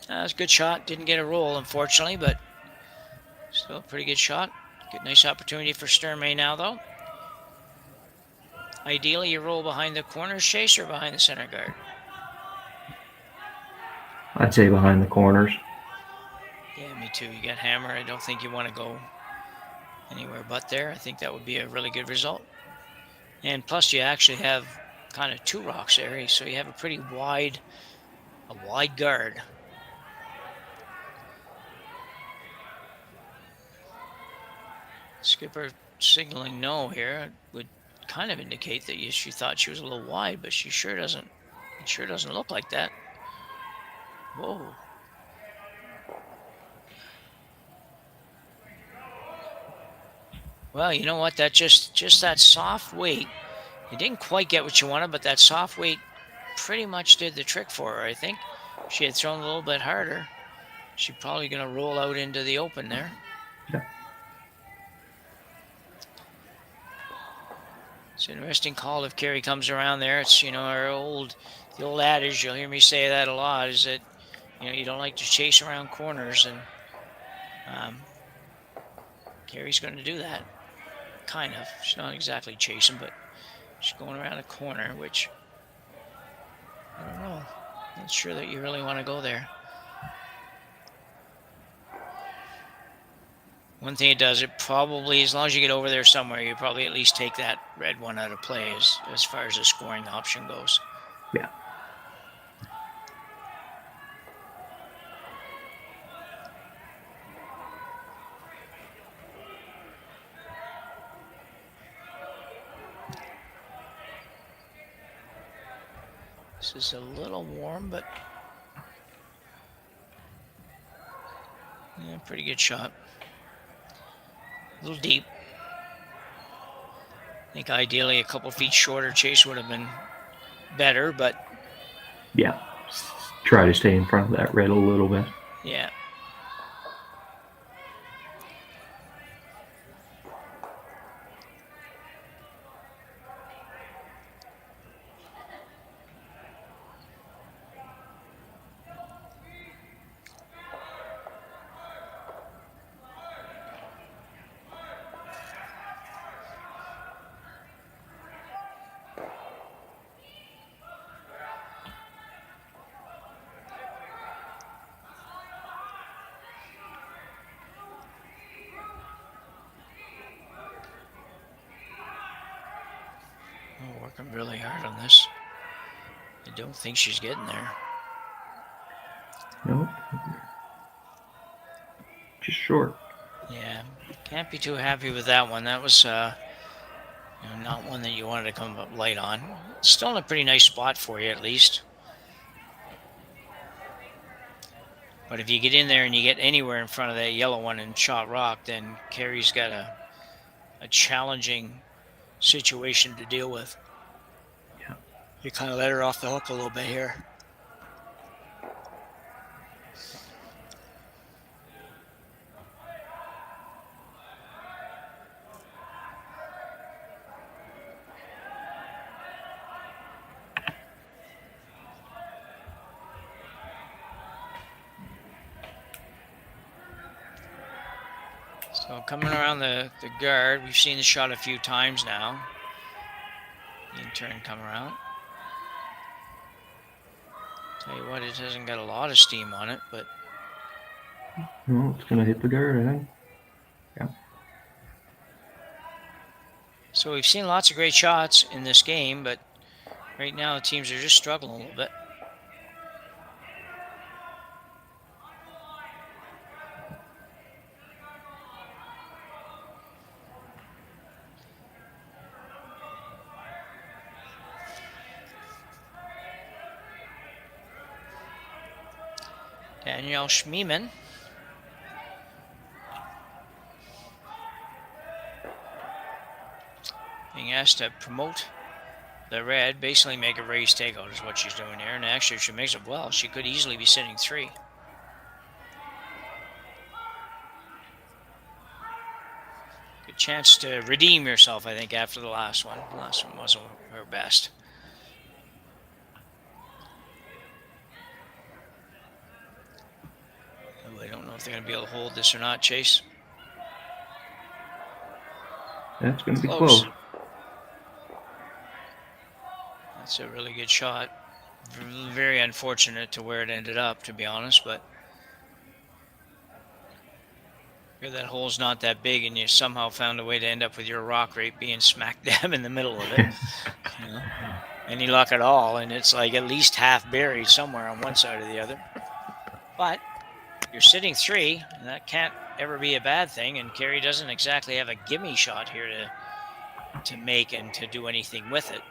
That was a good shot. Didn't get a roll, unfortunately, but still a pretty good shot. Good, nice opportunity for Sturmay now, though. Ideally, you roll behind the corners, Chase, or behind the center guard? I'd say behind the corners. Yeah, me too. You got hammer. I don't think you want to go anywhere but there. I think that would be a really good result. And plus, you actually have kind of two rocks there, so you have a pretty wide guard. Skipper signaling no here would kind of indicate that she thought she was a little wide, but she sure doesn't. It sure doesn't look like that. Whoa. Well, you know what? That just that soft weight. You didn't quite get what you wanted, but that soft weight pretty much did the trick for her, I think. If she had thrown a little bit harder, she's probably going to roll out into the open there. Yeah. It's an interesting call if Kerri comes around there. It's, the old adage, you'll hear me say that a lot, is that, you don't like to chase around corners, and Kerri's going to do that. Kind of. She's not exactly chasing, but she's going around a corner, which, I don't know. Not sure that you really want to go there. One thing it does, it probably, as long as you get over there somewhere, you probably at least take that red one out of play as far as the scoring option goes. Yeah. This is a little warm, but yeah, pretty good shot. A little deep. think ideally a couple feet shorter chase would have been better, but Yeah. Try to stay in front of that red a little bit. yeah. Oh, working really hard on this. I don't think she's getting there. Nope. Just short. Yeah, can't be too happy with that one. That was not one that you wanted to come up light on. Still in a pretty nice spot for you, at least. But if you get in there and you get anywhere in front of that yellow one and shot rock, then Kerri's got a challenging situation to deal with. Yeah. You kind of let her off the hook a little bit here. So coming around the guard, we've seen the shot a few times now. In turn, come around. Tell you what, it hasn't got a lot of steam on it, but No, it's gonna hit the guard, I think. Yeah. so we've seen lots of great shots in this game, but right now the teams are just struggling a little bit. Danielle Schmiemann. Being asked to promote the red, basically make a raised takeout is what she's doing here. And actually, if she makes it well, she could easily be sitting 3. Good chance to redeem yourself, I think, after the last one. The last one wasn't her best. I don't know if they're going to be able to hold this or not, Chase. That's going to be close. That's a really good shot. Very unfortunate to where it ended up, to be honest, but that hole's not that big and you somehow found a way to end up with your rock rate being smack dab in the middle of it. You know? Any luck at all, and it's like at least half buried somewhere on one side or the other. But you're sitting 3, and that can't ever be a bad thing, and Kerri doesn't exactly have a gimme shot here to make and to do anything with it.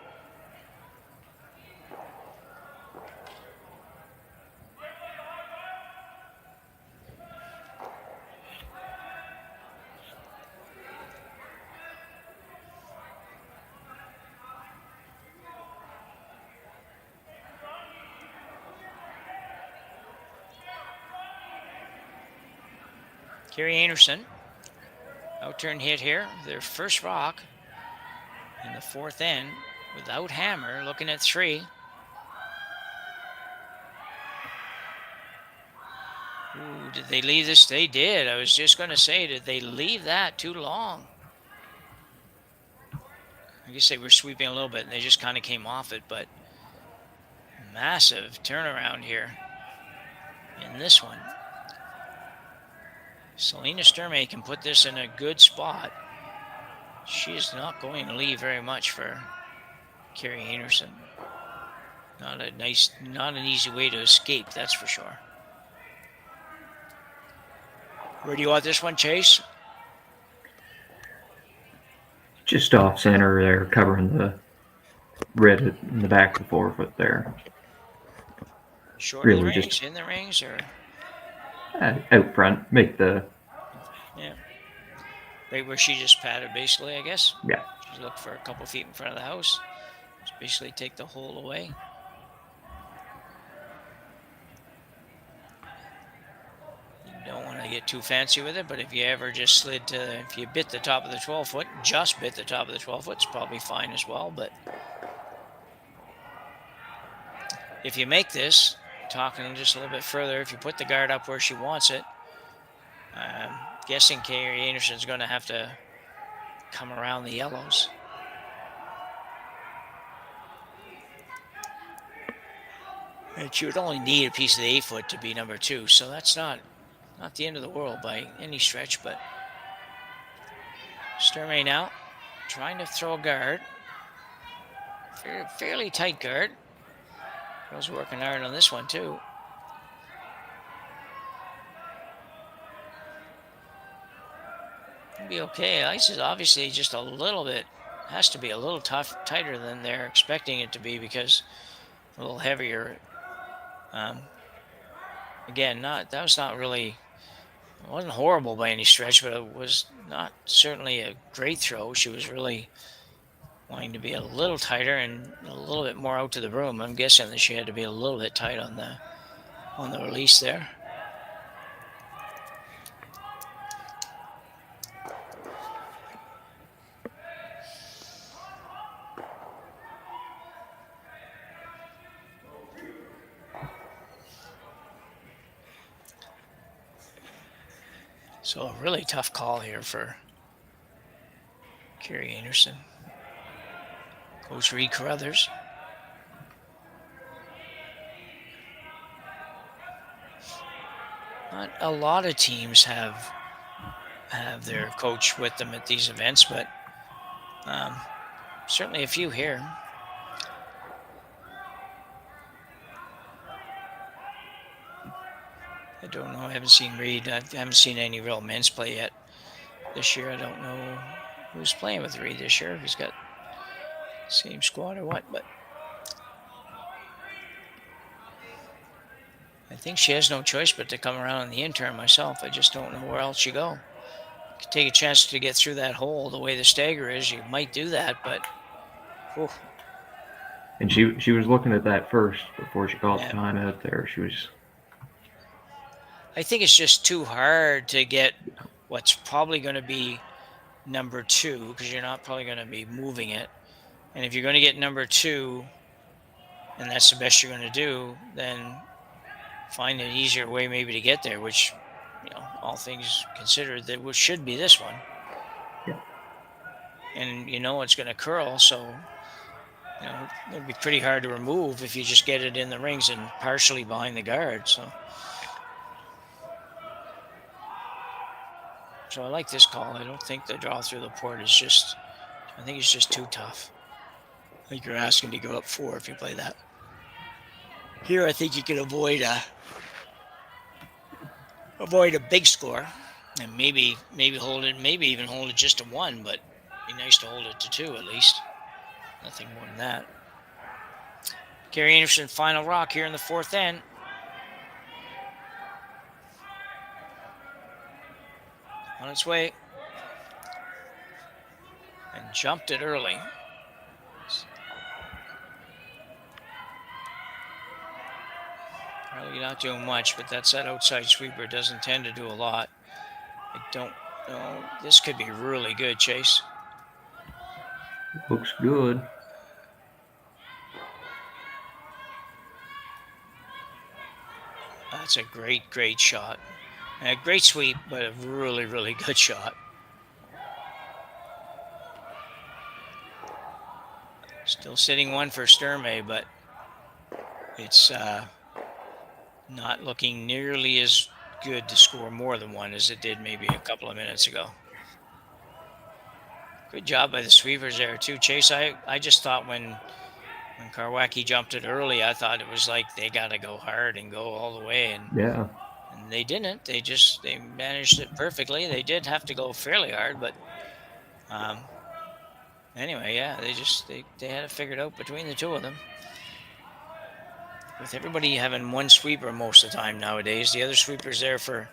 Kerri Einarson, out-turn hit here, their first rock in the 4th end without hammer, looking at 3. Ooh, did they leave this? They did. I was just going to say, did they leave that too long? I guess they were sweeping a little bit and they just kind of came off it, but massive turnaround here in this one. Selena Sturmay can put this in a good spot. She is not going to leave very much for Kerri Einarson. Not an easy way to escape, that's for sure. Where do you want this one, Chase? Just off center there, covering the red in the back of the 4-foot there. Short really of the rings, just in the rings, or out front, make the yeah, right where she just patted, basically, I guess. Yeah. Just look for a couple feet in front of the house. Just basically take the hole away. You don't want to get too fancy with it, but if you ever just slid to, if you bit the top of the 12 foot, just bit the top of the 12 foot, it's probably fine as well. But if you make this, talking just a little bit further, if you put the guard up where she wants it, I'm guessing Kerri Einarson's going to have to come around the yellows. And she would only need a piece of the 8 foot to be number 2, so that's not the end of the world by any stretch. But Sturmay now trying to throw a guard, fairly tight guard. Girls working hard on this one too. It'll be okay. Ice is obviously just a little bit, has to be a little tighter than they're expecting it to be, because a little heavier. Again, that was not really, it wasn't horrible by any stretch, but it was not certainly a great throw. She was really wanting to be a little tighter and a little bit more out to the broom. I'm guessing that she had to be a little bit tight on the release there. So a really tough call here for Kerri Einarson. Coach Reed Carruthers. Not a lot of teams have their coach with them at these events, but certainly a few here. I don't know. I haven't seen Reed. I haven't seen any real men's play yet this year. I don't know who's playing with Reed this year. If he's got the same squad or what, but I think she has no choice but to come around on the intern myself. I just don't know where else you go. You could take a chance to get through that hole the way the stagger is. You might do that, but whew. And she was looking at that first before she called the time out there. She was. I think it's just too hard to get what's probably going to be number 2, because you're not probably going to be moving it. And if you're going to get number 2, and that's the best you're going to do, then find an easier way maybe to get there, which, all things considered, that should be this one. Yeah. And it's going to curl, so it'd be pretty hard to remove if you just get it in the rings and partially behind the guard. So I like this call. I don't think the draw through the port is just, I think it's just too tough. I think you're asking to go up 4 if you play that. Here, I think you can avoid a big score, and maybe hold it, maybe even hold it just to 1, but it'd be nice to hold it to 2 at least. Nothing more than that. Kerri Einarson, final rock here in the 4th end. On its way, and jumped it early. Probably not doing much, but that outside sweeper doesn't tend to do a lot. I don't know. This could be really good, Chase. Looks good. That's a great shot. A great sweep, but a really, really good shot. Still sitting 1 for Sturmay, but it's not looking nearly as good to score more than 1 as it did maybe a couple of minutes ago. Good job by the sweepers there too, Chase. I just thought when Karwacki jumped it early, I thought it was like they got to go hard and go all the way, and yeah. And they didn't. They managed it perfectly. They did have to go fairly hard, but anyway, yeah, they had it figured out between the 2 of them. With everybody having 1 sweeper most of the time nowadays, the other sweeper's there for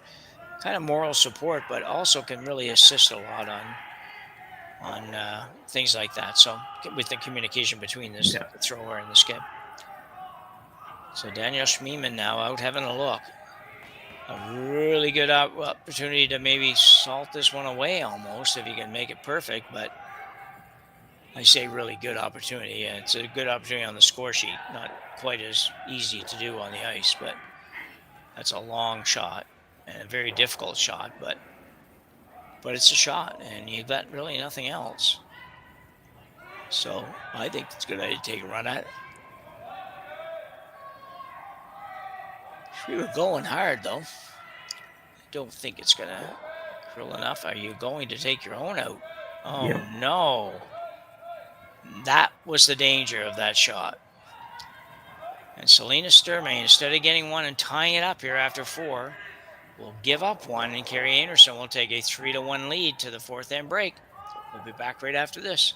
kind of moral support, but also can really assist a lot on things like that. So with the communication between the thrower and the skip. So Daniel Schmiemann now out having a look. A really good opportunity to maybe salt this one away almost if he can make it perfect. But I say really good opportunity. Yeah, it's a good opportunity on the score sheet. Not quite as easy to do on the ice, but that's a long shot and a very difficult shot. But it's a shot, and you've got really nothing else. So I think it's a good idea to take a run at it. We were going hard, though. I don't think it's going to curl enough. Are you going to take your own out? Oh, no. That was the danger of that shot. And Selena Sturmay, instead of getting one and tying it up here after 4, will give up one, and Kerri Einarson will take a 3-1 lead to the 4th end break. We'll be back right after this.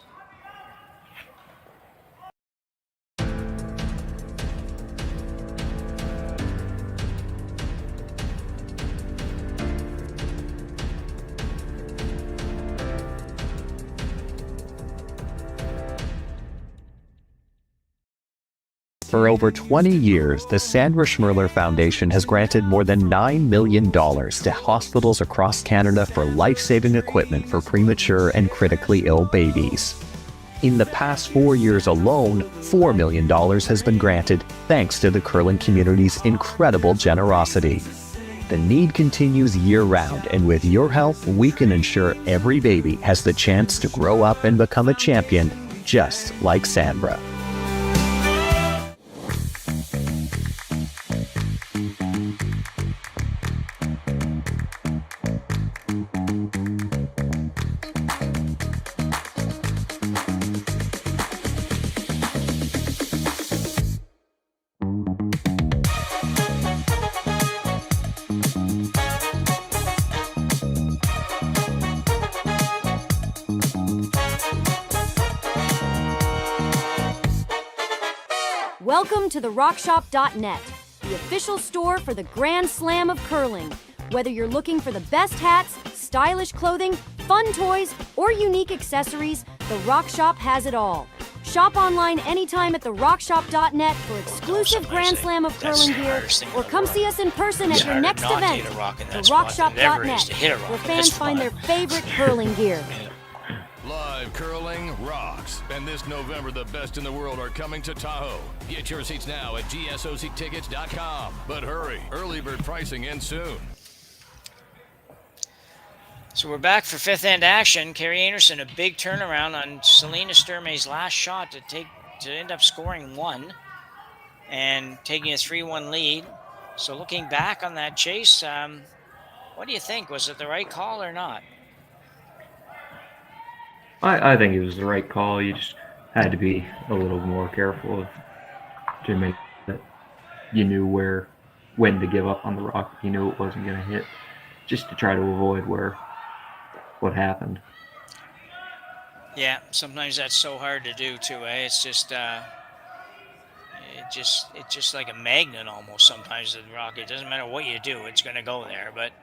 For over 20 years, the Sandra Schmirler Foundation has granted more than $9 million to hospitals across Canada for life-saving equipment for premature and critically ill babies. In the past 4 years alone, $4 million has been granted thanks to the curling community's incredible generosity. The need continues year-round, and with your help, we can ensure every baby has the chance to grow up and become a champion, just like Sandra. Welcome to the RockShop.net, the official store for the Grand Slam of curling. Whether you're looking for the best hats, stylish clothing, fun toys, or unique accessories, the Rock Shop has it all. Shop online anytime at the RockShop.net for exclusive Grand Slam of curling gear, or come see us in person at your next event. The RockShop.net, where fans find their favorite curling gear. Live curling rocks. And this November, the best in the world are coming to Tahoe. Get your seats now at GSOCtickets.com. But hurry, early bird pricing ends soon. So we're back for 5th end action. Kerri Einarson, a big turnaround on Selena Sturmay's last shot to end up scoring 1 and taking a 3-1 lead. So looking back on that chase, what do you think? Was it the right call or not? I think it was the right call. You just had to be a little more careful to make that you knew when to give up on the rock. You knew it wasn't going to hit, just to try to avoid what happened. Yeah, sometimes that's so hard to do too. It's just it's just like a magnet almost. Sometimes the rock. It doesn't matter what you do, it's going to go there. But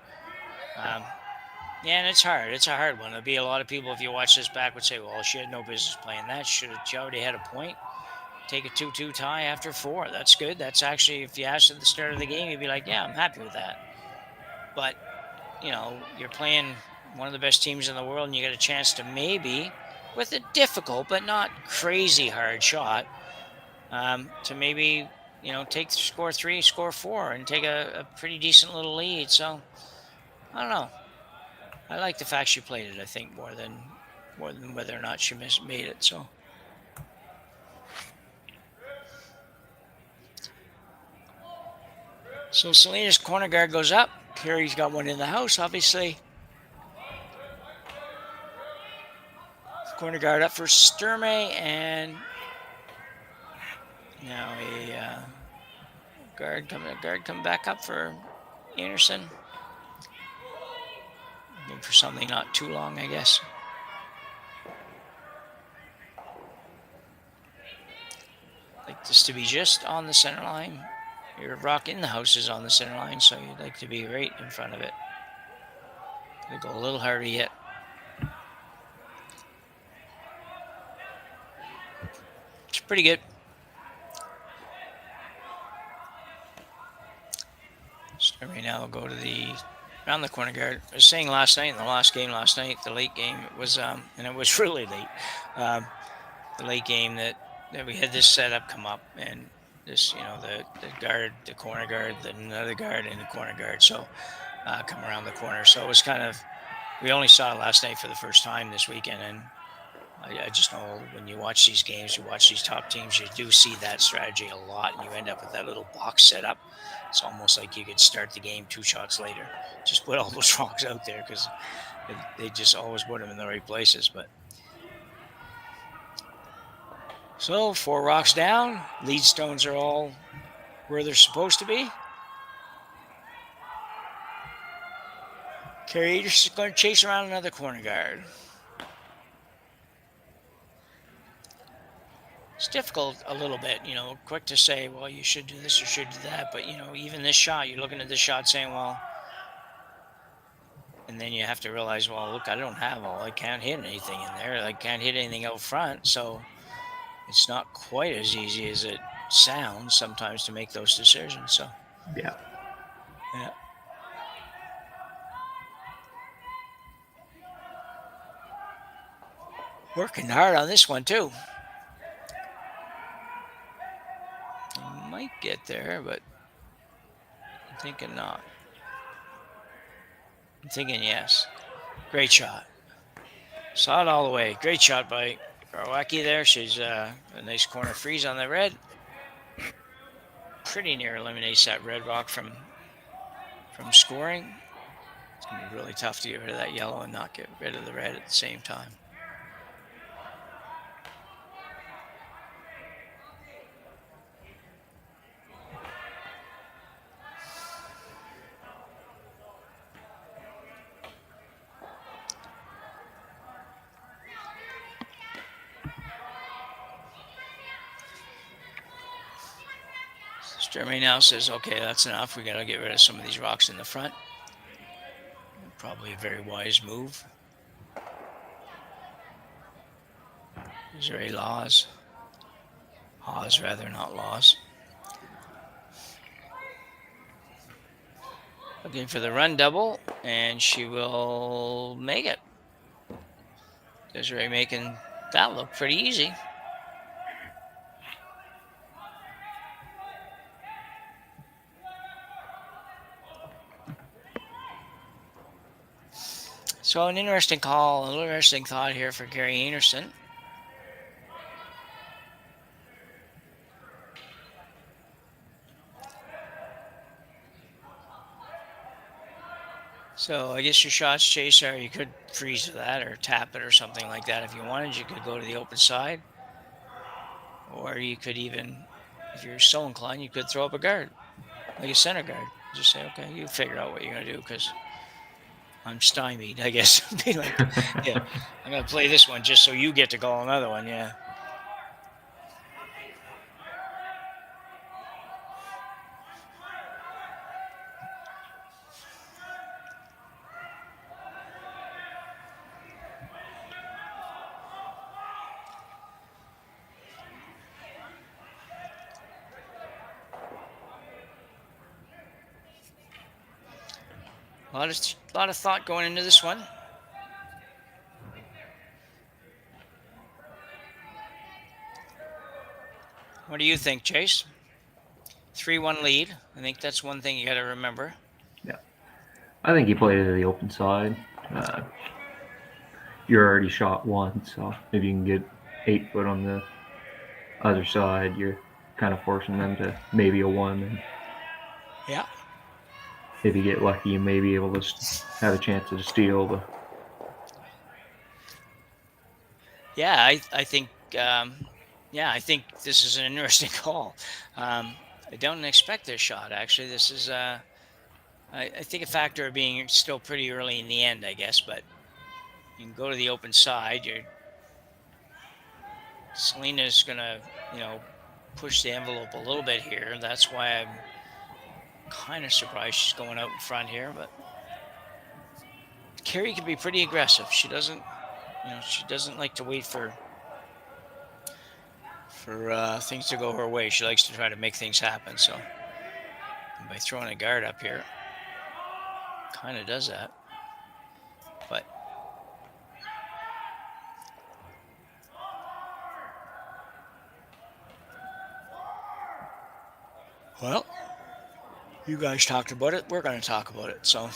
yeah, and it's hard. It's a hard one. There'll be a lot of people, if you watch this back, would say, well, she had no business playing that. She already had a point. Take a 2-2 tie after 4. That's good. That's actually, if you asked at the start of the game, you'd be like, yeah, I'm happy with that. But, you know, you're playing one of the best teams in the world, and you get a chance to maybe, with a difficult but not crazy hard shot, to maybe, you know, score 3, score 4, and take a pretty decent little lead. So, I don't know. I like the fact she played it, I think, more than whether or not she made it. So Selena's corner guard goes up. Kerri's got one in the house, obviously. Corner guard up for Sturmay, and now a guard coming back up for Einarson. For something not too long, I guess. Like this to be just on the center line. Your rock in the house is on the center line, so you'd like to be right in front of it. They go a little harder yet. It's pretty good. So right now, I'll go to around the corner guard. I was saying last night, in the last game last night, the late game, it was, and it was really late, the late game that we had this setup come up, and this, the guard, the corner guard, another guard, and the corner guard, so come around the corner. So it was kind of, we only saw it last night for the first time this weekend, and I just know when you watch these games, you watch these top teams, you do see that strategy a lot, and you end up with that little box setup. It's almost like you could start the game 2 shots later. Just put all those rocks out there because they just always put them in the right places. But so 4 rocks down. Lead stones are all where they're supposed to be. Kerri is going to chase around another corner guard. It's difficult a little bit, quick to say, well, you should do this or should do that. But, even this shot, you're looking at this shot saying, well, and then you have to realize, well, look, I can't hit anything in there. I can't hit anything out front. So it's not quite as easy as it sounds sometimes to make those decisions. So, yeah. Working hard on this one, too. Might get there, but I'm thinking not. I'm thinking yes. Great shot. Saw it all the way. Great shot by Garwacki there. She's a nice corner freeze on the red. Pretty near eliminates that red rock from scoring. It's going to be really tough to get rid of that yellow and not get rid of the red at the same time. Sturmay now says, okay, that's enough. We got to get rid of some of these rocks in the front. Probably a very wise move. Is there a laws? Haws, rather, not laws. Looking for the run double, and she will make it. Desiree making that look pretty easy. So an interesting call, a little interesting thought here for Kerri Einarson. So I guess your shots, Chaser, you could freeze to that or tap it or something like that. If you wanted, you could go to the open side. Or you could even, if you're so inclined, you could throw up a guard, like a center guard. Just say, okay, you figure out what you're going to do because I'm stymied, I guess. Be like, yeah, I'm going to play this one just so you get to call another one, yeah. A lot of thought going into this one. What do you think, Chase? 3-1 lead. I think that's one thing you got to remember. Yeah. I think you played it to the open side. You're already shot 1, so if you can get 8 foot on the other side, you're kind of forcing them to maybe a 1. And yeah. If you get lucky, you may be able to have a chance of steal. But yeah, I think I think this is an interesting call. I don't expect this shot. Actually, this is I think a factor of being still pretty early in the end, I guess. But you can go to the open side. Selena's gonna push the envelope a little bit here. That's why I'm kind of surprised she's going out in front here, but Kerri can be pretty aggressive. She doesn't like to wait for for things to go her way. She likes to try to make things happen. So by throwing a guard up here, kind of does that. But well, you guys talked about it. We're going to talk about it. So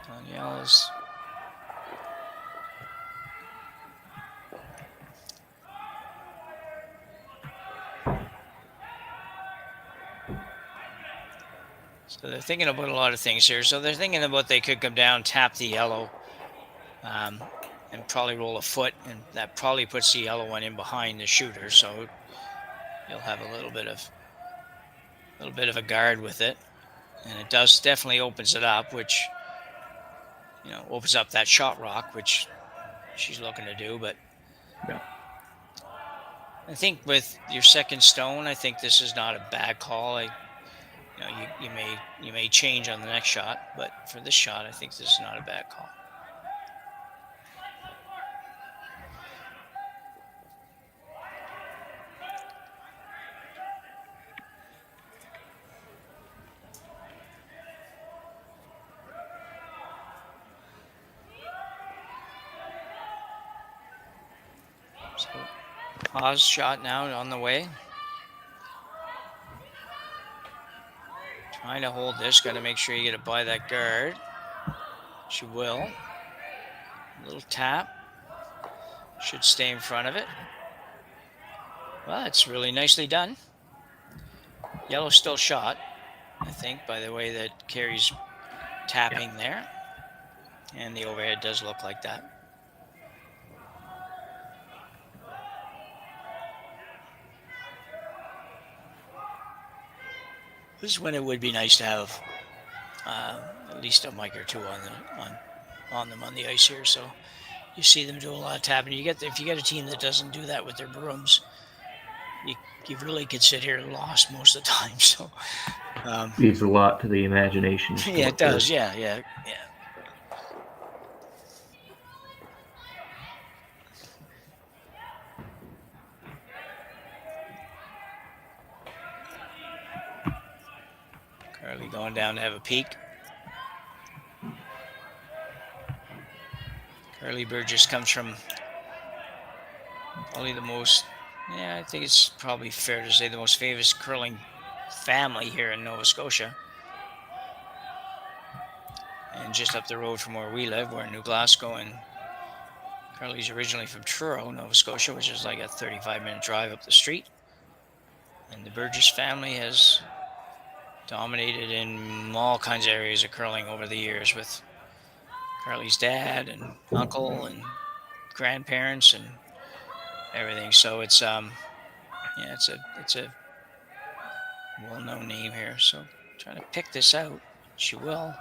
Danielle's so they're thinking about a lot of things here. So they're thinking about they could come down, tap the yellow, and probably roll a foot, and that probably puts the yellow one in behind the shooter. So you'll have a little bit of a guard with it, and it does definitely opens it up, which opens up that shot rock, which she's looking to do. But yeah. I think with your second stone, I think this is not a bad call. You may change on the next shot, but for this shot, I think this is not a bad call. So, pause shot now on the way. Trying to hold this, got to make sure you get it by that guard. She will. A little tap. Should stay in front of it. Well, that's really nicely done. Yellow still shot, I think, by the way that Kerri's tapping there. And the overhead does look like that. This is when it would be nice to have at least a mic or two on them on the ice here. So you see them do a lot of tapping. If you get a team that doesn't do that with their brooms, you really could sit here lost most of the time. So leaves a lot to the imagination. Yeah, it does. Yeah. Carly going down to have a peek. Carly Burgess comes from probably the most, I think it's probably fair to say the most famous curling family here in Nova Scotia. And just up the road from where we live, we're in New Glasgow, and Carly's originally from Truro, Nova Scotia, which is like a 35-minute drive up the street. And the Burgess family has dominated in all kinds of areas of curling over the years, with Carly's dad and uncle and grandparents and everything. So it's it's a well-known name here. So trying to pick this out. She will.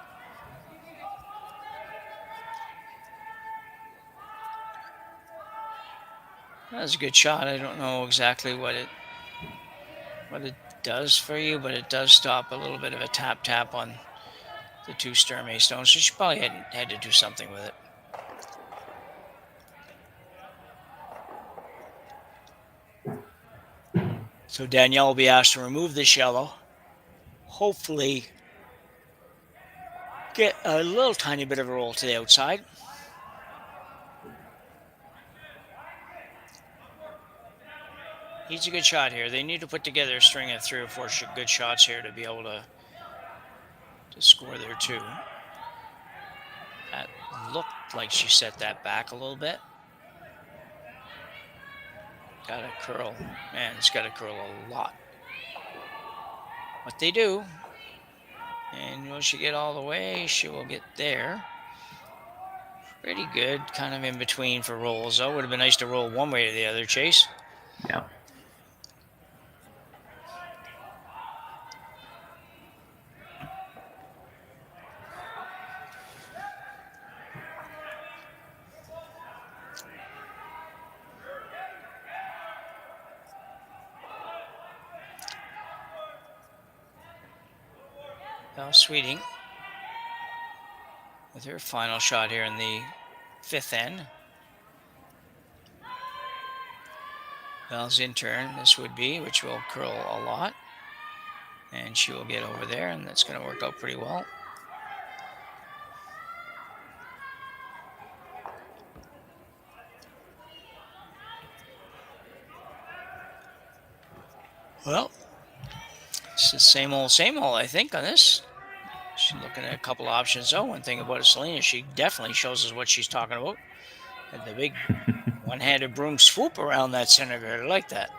That was a good shot. I don't know exactly what it does for you, but it does stop a little bit of a tap on the two Sturmay stones. So she probably had to do something with it. So Danielle will be asked to remove this yellow. Hopefully get a little tiny bit of a roll to the outside. He's a good shot here. They need to put together a string of 3 or 4 good shots here to be able to score there too. That looked like she set that back a little bit. Got to curl. Man, it's got to curl a lot. But they do. And will she get all the way? She will get there. Pretty good. Kind of in between for rolls, though. Would have been nice to roll one way or the other, Chase. Yeah. Val Sweeting with her final shot here in the 5th end. Val's in turn, this would be, which will curl a lot. And she will get over there, and that's going to work out pretty well. Well, it's the same old, I think, on this. She's looking at a couple options. Oh, one thing about Selena, she definitely shows us what she's talking about. And the big one-handed broom swoop around that center guard. I like that.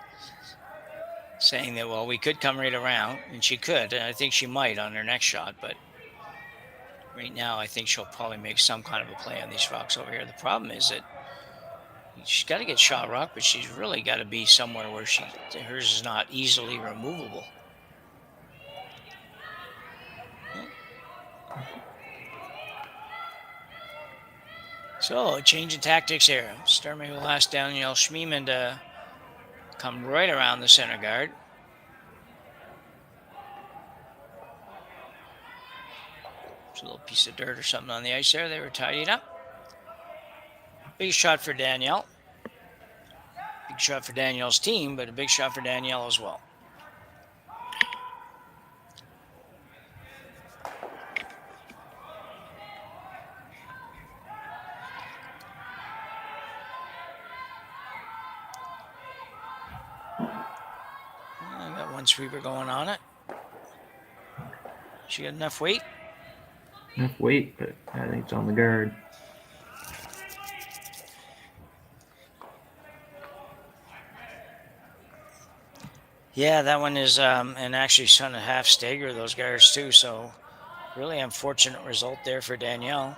Saying that, well, we could come right around, and she could. And I think she might on her next shot, but right now I think she'll probably make some kind of a play on these rocks over here. The problem is that she's got to get shot rock, but she's really got to be somewhere where hers is not easily removable. So, a change in tactics here. Sturmay will ask Danielle Schmiemann to come right around the center guard. There's a little piece of dirt or something on the ice there. They were tidying up. Big shot for Danielle. Big shot for Danielle's team, but a big shot for Danielle as well. I got one sweeper going on it. She got enough weight? Enough weight, but I think it's on the guard. Yeah, that one is, and actually trying to half stagger those guards too, so really unfortunate result there for Danielle.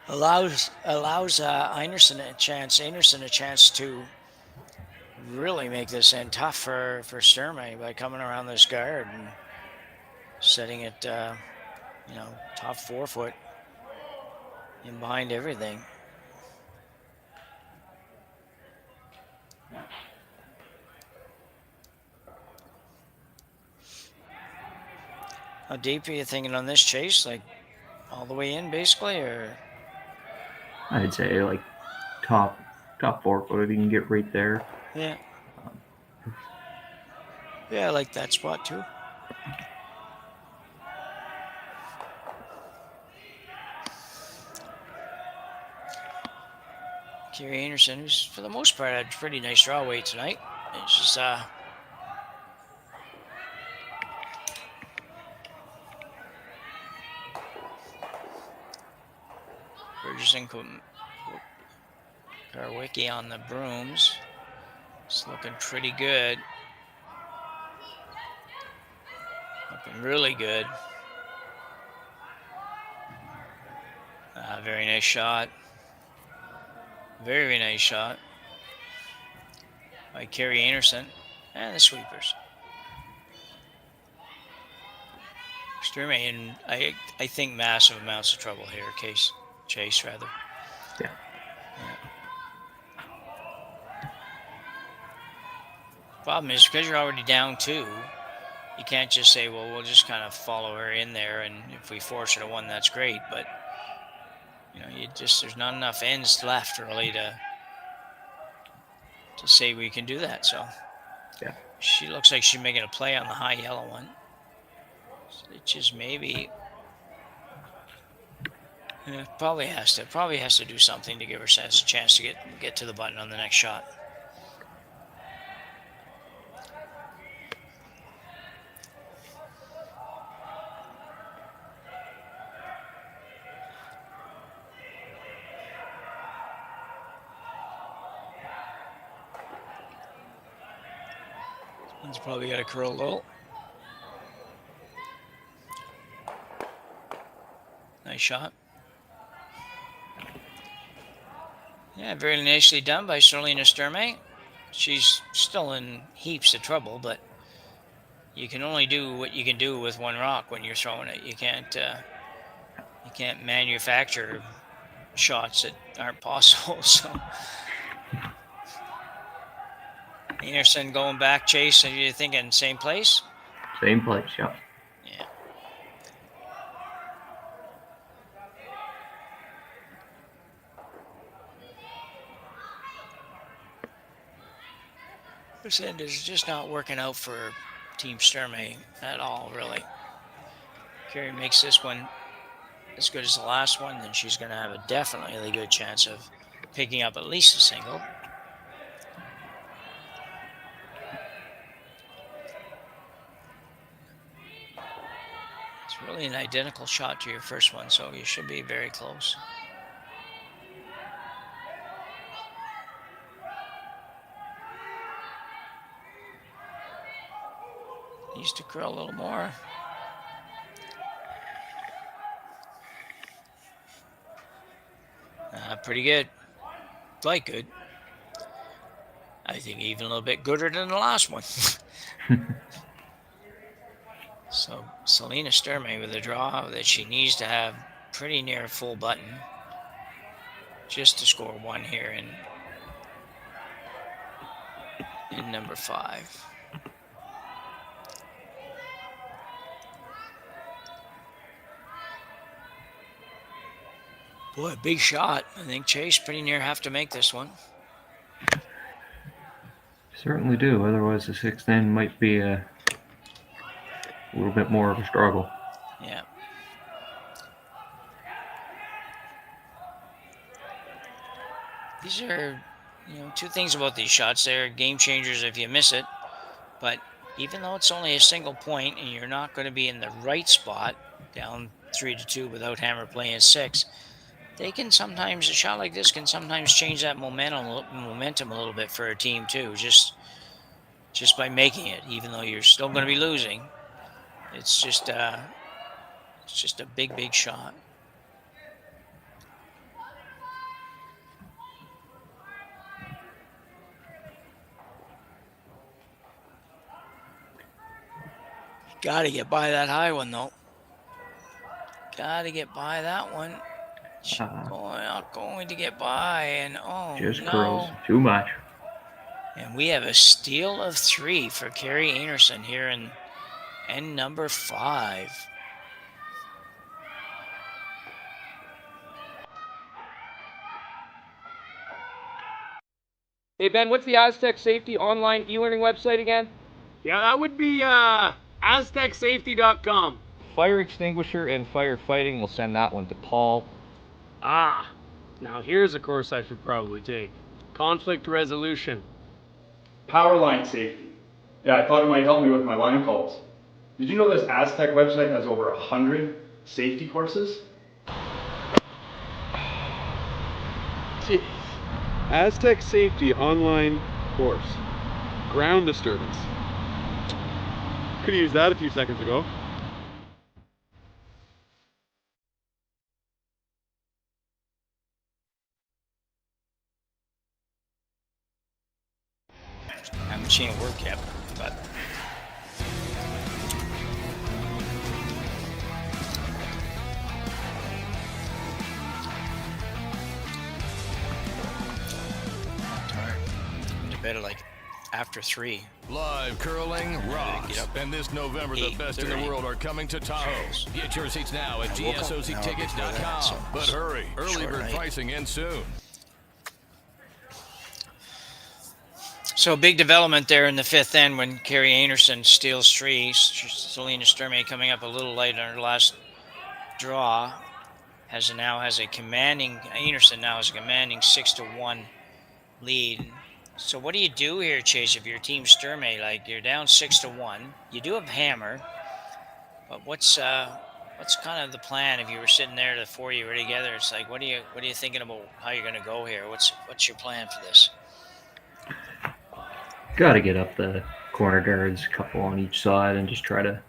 Allows Einarson a chance to really make this end tough for Sturmay by coming around this guard and setting it, top 4 foot in behind everything. How deep are you thinking on this, Chase? Like all the way in, basically, or? I'd say like top 4 foot if you can get right there. Yeah. Yeah, I like that spot too. Kerri Einarson, who's for the most part had pretty nice draw weight tonight. It's just Burgess Karwicki on the brooms. It's looking pretty good. Looking really good. Very nice shot. Very nice shot by Kerri Einarson and the sweepers. Sturmay in, I think, massive amounts of trouble here. Chase, rather. Yeah. Problem is, because you're already down 2, you can't just say, well, we'll just kind of follow her in there, and if we force her to 1, that's great. But there's not enough ends left really to say we can do that. So yeah, she looks like she's making a play on the high yellow one. So it just maybe probably has to do something to give her a chance to get to the button on the next shot. One's probably got to curl a little. Nice shot. Yeah, very nicely done by Selena Sturmay. She's still in heaps of trouble, but you can only do what you can do with one rock when you're throwing it. You can't manufacture shots that aren't possible. So Einarson going back, Chase. Are you thinking same place? Same place, yeah. Yeah. This end is just not working out for Team Sturmay at all, really. Kerri makes this one as good as the last one, then she's going to have a definitely good chance of picking up at least a single. It's really an identical shot to your first one, so you should be very close. Needs to curl a little more. Pretty good. Quite good. I think even a little bit gooder than the last one. So Selena Sturmay with a draw that she needs to have pretty near full button just to score one here in number 5. Boy, big shot. I think Chase pretty near have to make this one. Certainly do. Otherwise, the 6th end might be a little bit more of a struggle. Yeah. These are, two things about these shots. They're game changers if you miss it. But even though it's only a single point and you're not going to be in the right spot, down 3-2 without hammer playing 6, they can sometimes, a shot like this can sometimes change that momentum a little bit for a team too, just by making it, even though you're still going to be losing. It's just a big shot. Got to get by that high one though. Got to get by that one. Not going to get by, and just curls too much. And we have a steal of 3 for Kerri Einarson here in end number 5. Hey Ben, what's the Aztec Safety online e-learning website again? Yeah, that would be aztecsafety.com. Fire extinguisher and firefighting, we'll send that one to Paul. Now here's a course I should probably take. Conflict resolution. Power line safety. Yeah, I thought it might help me with my line calls. Did you know this Aztec website has over 100 safety courses? Jeez. Aztec Safety online course. Ground disturbance. Could have used that a few seconds ago. I haven't seen it work yet, but better like after 3. Live curling rocks. And this November, the best in the world are coming to Tahoe. Get your seats now at GSOCtickets.com. But hurry, early bird pricing ends soon. So big development there in the 5th end when Kerri Einarson steals 3. Selena Sturmay coming up a little late on her last draw. Einarson now has a commanding 6-1 lead. So what do you do here, Chase, if you're Team Sturmay? Like, you're down 6-1. You do have hammer, but what's kind of the plan if you were sitting there, the 4 of you were together? It's like, what are you thinking about how you're going to go here? What's your plan for this? Got to get up the corner guards, a couple on each side, and just try to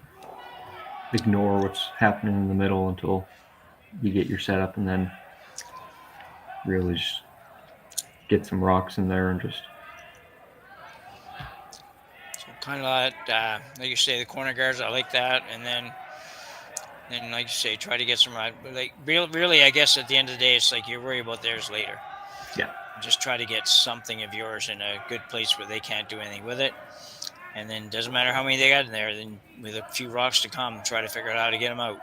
ignore what's happening in the middle until you get your setup, and then really just get some rocks in there and just. So kind of like you say, the corner guards. I like that, and then like you say, try to get some. Like really, I guess at the end of the day, it's like you're worried about theirs later. Yeah. just try to get something of yours in a good place where they can't do anything with it. And then doesn't matter how many they got in there, then with a few rocks to come, try to figure out how to get them out.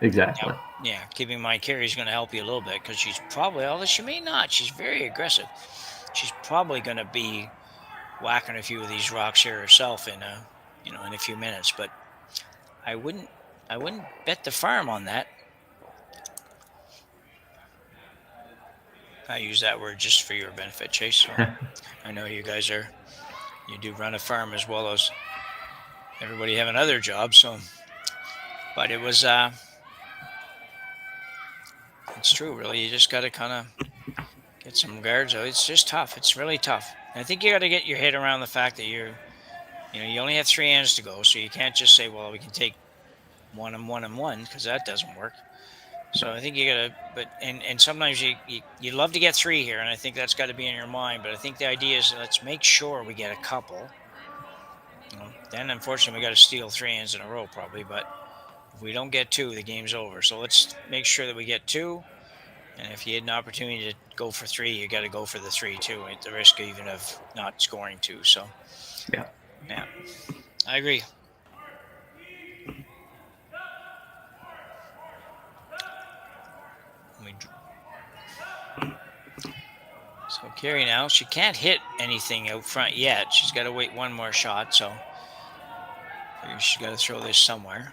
Exactly. Yeah, keeping in mind Kerri's going to help you a little bit because she's probably, although she may not, she's very aggressive. She's probably going to be whacking a few of these rocks here herself in a few minutes. But I wouldn't bet the farm on that. I use that word just for your benefit, Chase. So I know you guys you do run a farm as well as everybody have another job. So, but it was, it's true, really. You just got to kind of get some guards out. It's just tough. It's really tough. I think you got to get your head around the fact that you only have 3 hands to go. So you can't just say, well, we can take 1 and 1 and 1 because that doesn't work. So I think you got to, and sometimes you love to get 3 here, and I think that's got to be in your mind. But I think the idea is let's make sure we get a couple. Then unfortunately we got to steal 3 hands in a row probably, but if we don't get 2, the game's over. So let's make sure that we get 2. And if you had an opportunity to go for 3, you got to go for the 3 too, at the risk even of not scoring 2. So yeah, I agree. So Kerri now, she can't hit anything out front yet. She's got to wait 1 more shot, so she's got to throw this somewhere.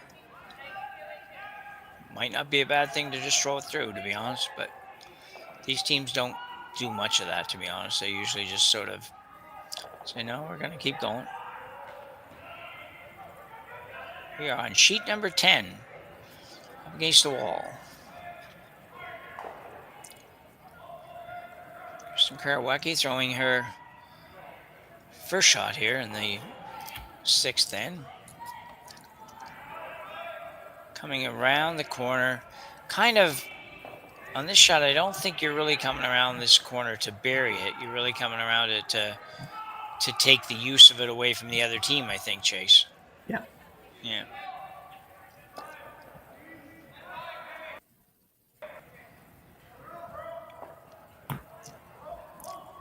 Might not be a bad thing to just throw it through, to be honest, but these teams don't do much of that, to be honest. They usually just sort of say, no, we're going to keep going. We are on sheet number 10, up against the wall. Kristen Karawacki throwing her first shot here in the 6th end. Coming around the corner, kind of on this shot, I don't think you're really coming around this corner to bury it. You're really coming around it to take the use of it away from the other team, I think, Chase. Yeah. Yeah.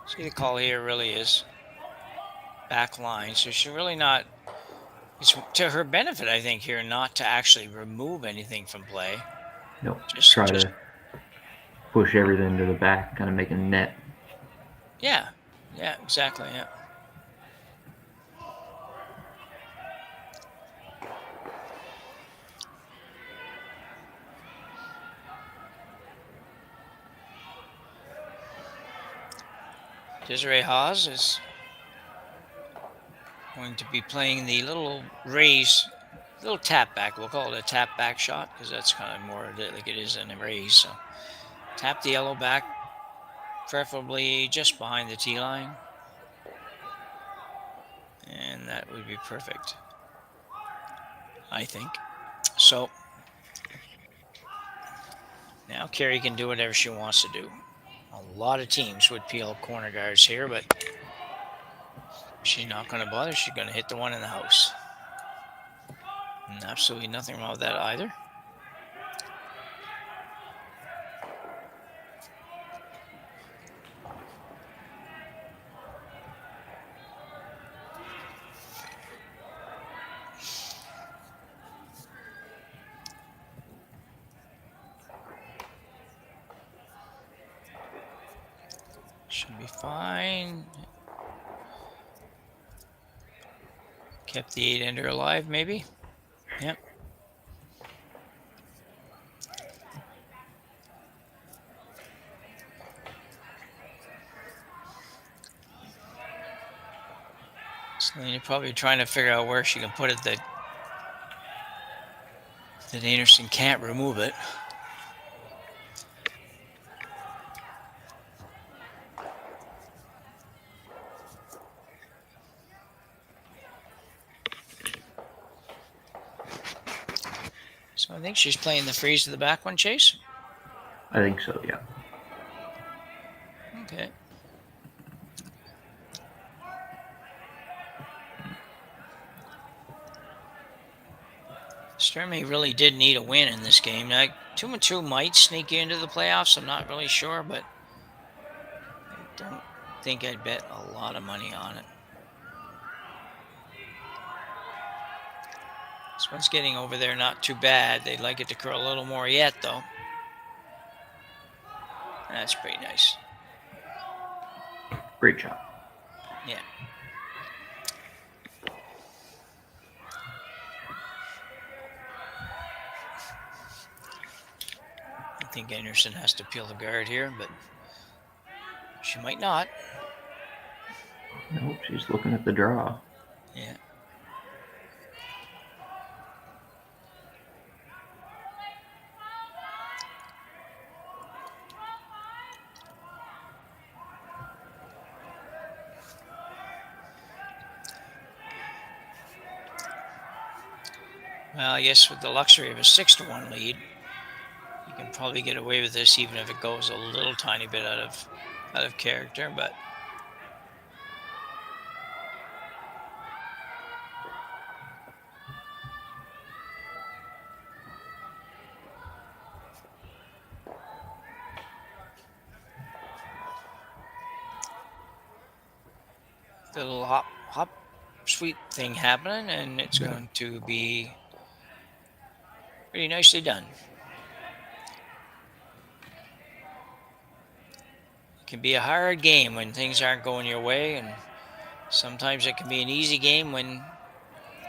See, the call here really is back line, so she's really not. It's to her benefit, I think, here not to actually remove anything from play. Nope. Just try to push everything to the back, kind of make a net. Yeah. Yeah, exactly. Yeah. Desiree Haas is going to be playing the little tap back. We'll call it a tap back shot because that's kind of more like it is in a raise. So tap the yellow back, preferably just behind the tee line. And that would be perfect, I think. So now Kerri can do whatever she wants to do. A lot of teams would peel corner guards here, but she's not going to bother. She's going to hit the one in the house. And absolutely nothing wrong with that either. Should be fine. Kept the 8-ender alive, maybe. Yep. Selena probably trying to figure out where she can put it that Einarson can't remove it. So I think she's playing the freeze to the back one, Chase? I think so, yeah. Okay. Sturmay really did need a win in this game. Now, 2-2 might sneak you into the playoffs. I'm not really sure, but think I'd bet a lot of money on it. This one's getting over there not too bad. They'd like it to curl a little more yet, though. That's pretty nice. Great job. Yeah. I think Einarson has to peel the guard here, but she might not. Nope, she's looking at the draw. Yeah. Well, I guess with the luxury of a 6-1 lead, you can probably get away with this even if it goes a little tiny bit out of character, but the little hop sweep thing happening, and it's going to be pretty nicely done. It can be a hard game when things aren't going your way, and sometimes it can be an easy game when,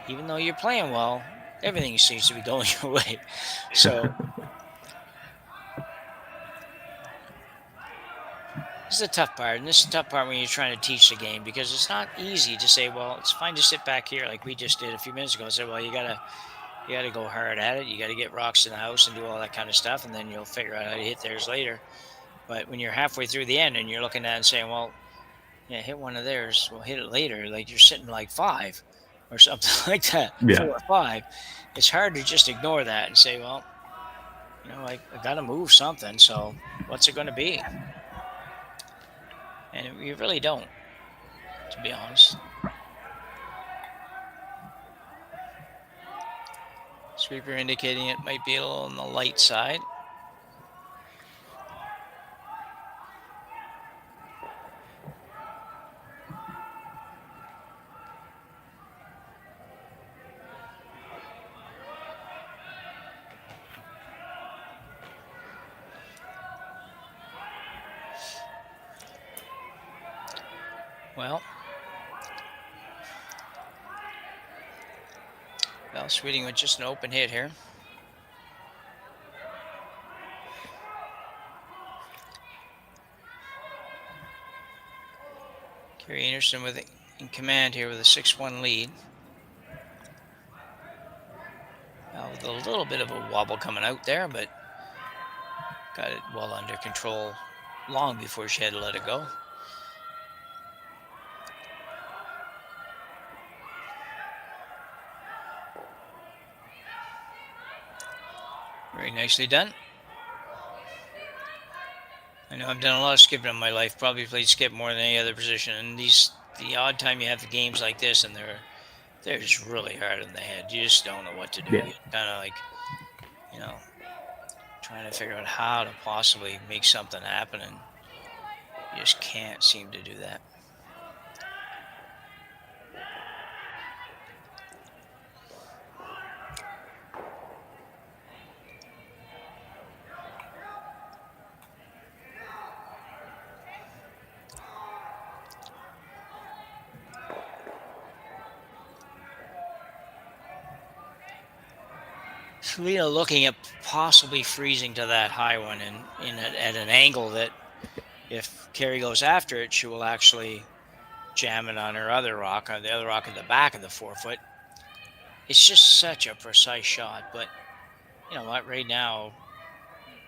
even though you're playing well, everything seems to be going your way. So this is the tough part, and this is the tough part when you're trying to teach the game, because it's not easy to say, well, it's fine to sit back here like we just did a few minutes ago and say, well, you gotta go hard at it. You got to get rocks in the house and do all that kind of stuff, and then you'll figure out how to hit theirs later. But when you're halfway through the end and you're looking at it and saying, well, yeah, hit one of theirs, we'll hit it later, like you're sitting like 5 or something like that, Yeah. 4 or 5. It's hard to just ignore that and say, well, you know, I got to move something, so what's it going to be? And you really don't, to be honest. Sweeper indicating it might be a little on the light side. Well, Sweeting with just an open hit here. Kerri Einarson in command here with a 6-1 lead. Now with a little bit of a wobble coming out there, but got it well under control long before she had to let it go. Very nicely done. I know I've done a lot of skipping in my life. Probably played skip more than any other position. And the odd time you have the games like this, and they're just really hard in the head. You just don't know what to do. Yeah. You're kind of like, you know, trying to figure out how to possibly make something happen, and you just can't seem to do that. Selena looking at possibly freezing to that high one at an angle that if Kerri goes after it, she will actually jam it on her other rock, on the other rock at the back of the 4-foot. It's just such a precise shot, but you know what, right now,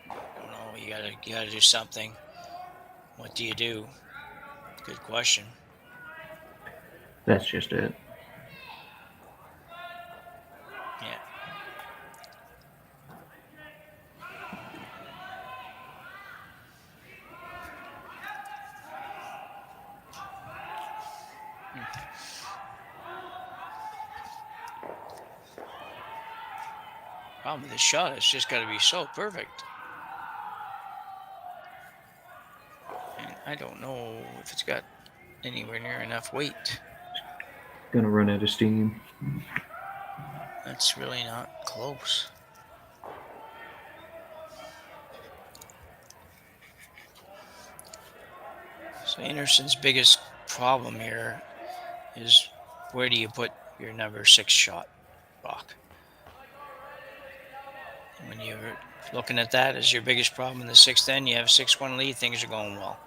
I don't know, you gotta do something. What do you do? Good question. That's just it. Yeah. Problem with this shot, it's just got to be so perfect. And I don't know if it's got anywhere near enough weight. Gonna run out of steam. That's really not close. So Einarson's biggest problem here is where do you put your number 6 shot rock? And when you're looking at that as your biggest problem in the 6th end, you have a 6-1 lead, things are going well.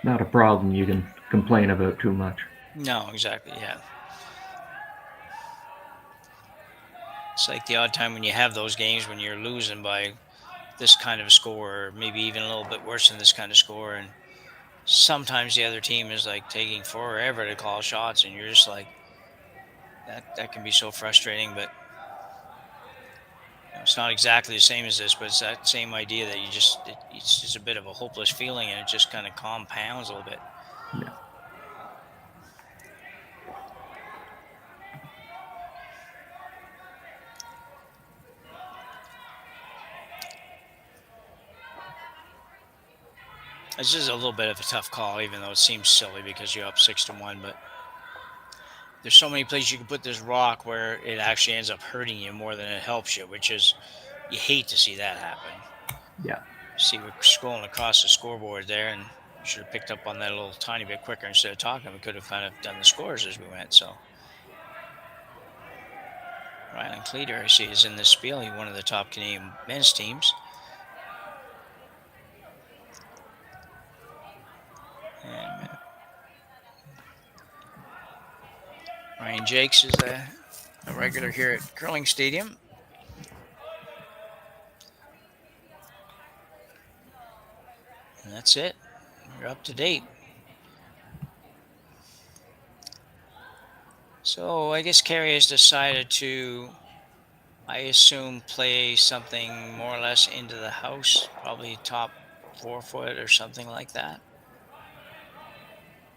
Not a problem you can complain about too much. No, exactly, yeah. It's like the odd time when you have those games when you're losing by this kind of a score, or maybe even a little bit worse than this kind of score, and sometimes the other team is like taking forever to call shots, and you're just like, that can be so frustrating. But it's not exactly the same as this, but it's that same idea that it's just a bit of a hopeless feeling, and it just kind of compounds a little bit. Yeah. It's just a little bit of a tough call, even though it seems silly because you're up 6-1. But there's so many places you can put this rock where it actually ends up hurting you more than it helps you, which is, you hate to see that happen. Yeah. See, we're scrolling across the scoreboard there, and should have picked up on that a little tiny bit quicker instead of talking. We could have kind of done the scores as we went. So Ryan Cleater, I see, is in this spiel. He's one of the top Canadian men's teams. And Ryan Jakes is a regular here at Curling Stadium. And that's it. You're up to date. So I guess Kerri has decided to, I assume, play something more or less into the house, probably top 4 foot or something like that.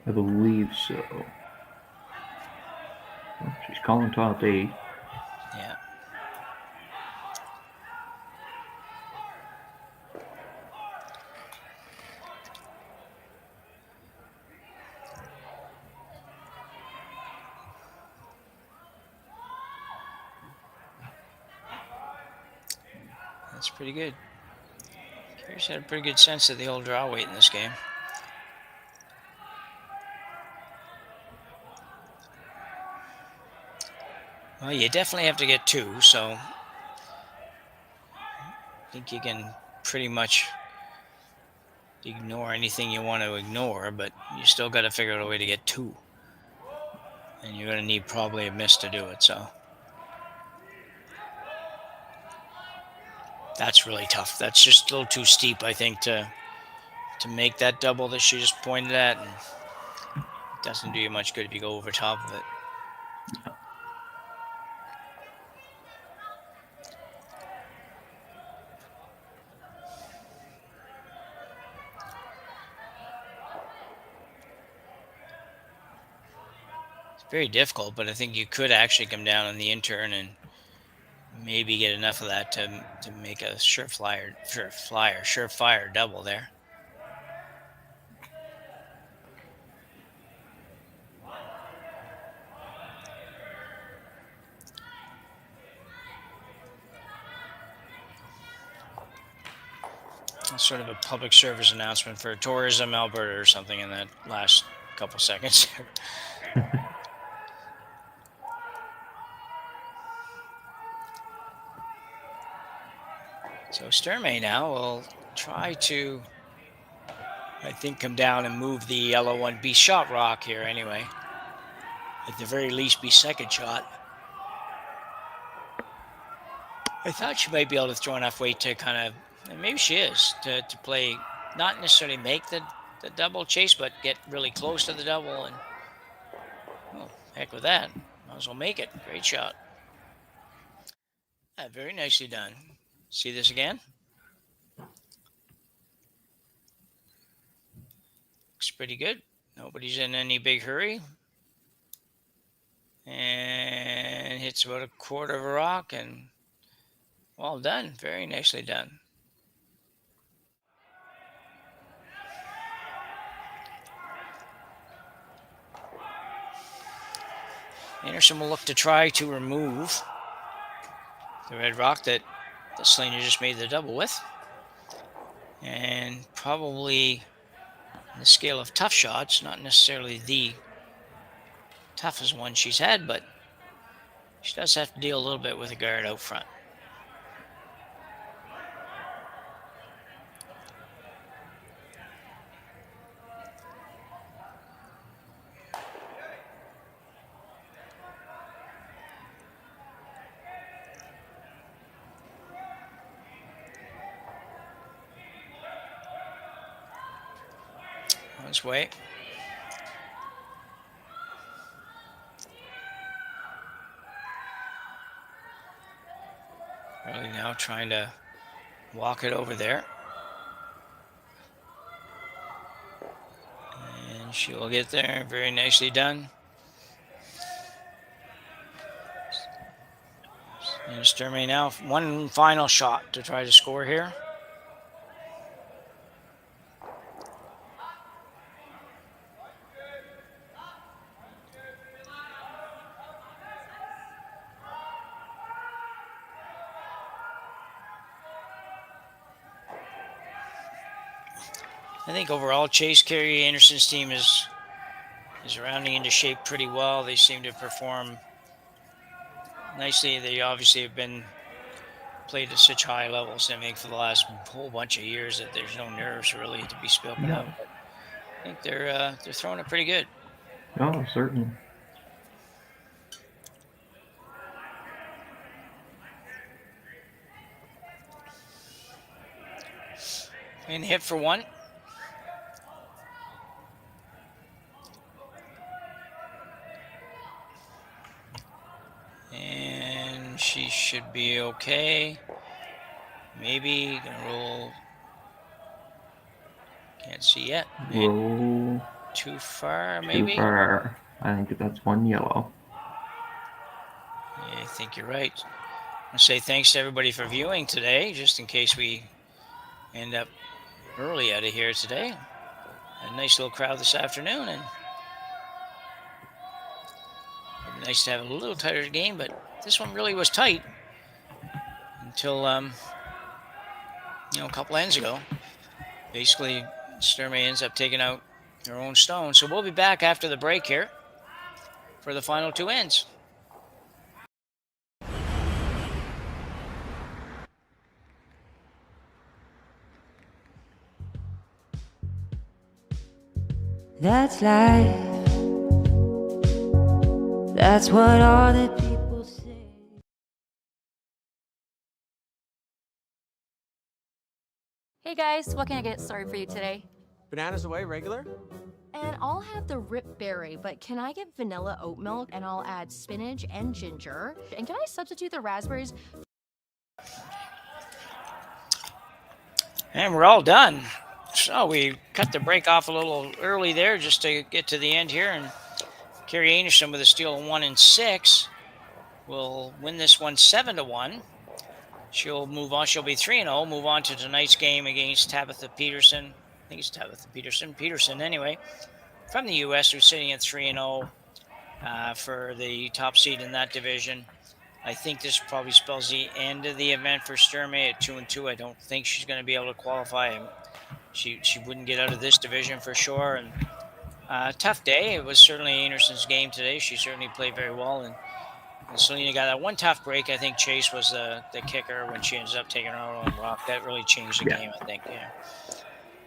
I believe so. Well, she's calling top 8. Yeah. That's pretty good. Kerri's had a pretty good sense of the old draw weight in this game. Well, you definitely have to get 2, so I think you can pretty much ignore anything you want to ignore, but you still got to figure out a way to get 2. And you're going to need probably a miss to do it, so. That's really tough. That's just a little too steep, I think, to make that double that she just pointed at. And it doesn't do you much good if you go over top of it. Very difficult, but I think you could actually come down on the intern and maybe get enough of that to make a surefire double there. That's sort of a public service announcement for Tourism Alberta or something in that last couple seconds. So Sturmay now will try to, I think, come down and move the yellow one. Be shot rock here anyway. At the very least, be second shot. I thought she might be able to throw enough weight to kind of, and maybe she is, to play, not necessarily make the double chase, but get really close to the double. And, oh, heck with that. Might as well make it. Great shot. Yeah, very nicely done. See this again? Looks pretty good. Nobody's in any big hurry. And hits about a quarter of a rock, and well done. Very nicely done. Einarson will look to try to remove the red rock that Selena just made the double with. And probably on the scale of tough shots, not necessarily the toughest one she's had, but she does have to deal a little bit with a guard out front. This way. Really now trying to walk it over there. And she will get there. Very nicely done. And Sturmay now one final shot to try to score here. I think overall, Kerri Einarson's team is rounding into shape pretty well. They seem to perform nicely. They obviously have been played at such high levels, I think, for the last whole bunch of years that there's no nerves really to be spoken of. But I think they're throwing it pretty good. Oh, certainly. And hit for one. And she should be okay. Maybe gonna roll. Can't see yet. Roll. Too far, maybe. Too far. I think that's one yellow. Yeah, I think you're right. I say thanks to everybody for viewing today, just in case we end up early out of here today. A nice little crowd this afternoon, and it'd be nice to have a little tighter game, but this one really was tight until a couple ends ago. Basically, Sturmay ends up taking out her own stone. So we'll be back after the break here for the final two ends. That's life. That's what all the people say. Hey guys, what can I get started for you today? Bananas away, regular? And I'll have the rip berry, but can I get vanilla oat milk and I'll add spinach and ginger? And can I substitute the raspberries? And we're all done. So we cut the break off a little early there just to get to the end here. And Kerri Einarson with a steal of 1 and 6 will win this one 7-1. She'll move on. She'll be 3-0. Move on to tonight's game against Tabitha Peterson. I think it's Tabitha Peterson anyway, from the U.S., who's sitting at 3-0 for the top seed in that division. I think this probably spells the end of the event for Sturmay at 2-2. I don't think she's going to be able to qualify. She wouldn't get out of this division for sure. And tough day. It was certainly Einarson's game today. She certainly played very well. And Selena got that one tough break. I think Chase was the kicker when she ended up taking her own rock. That really changed the game, I think. Yeah.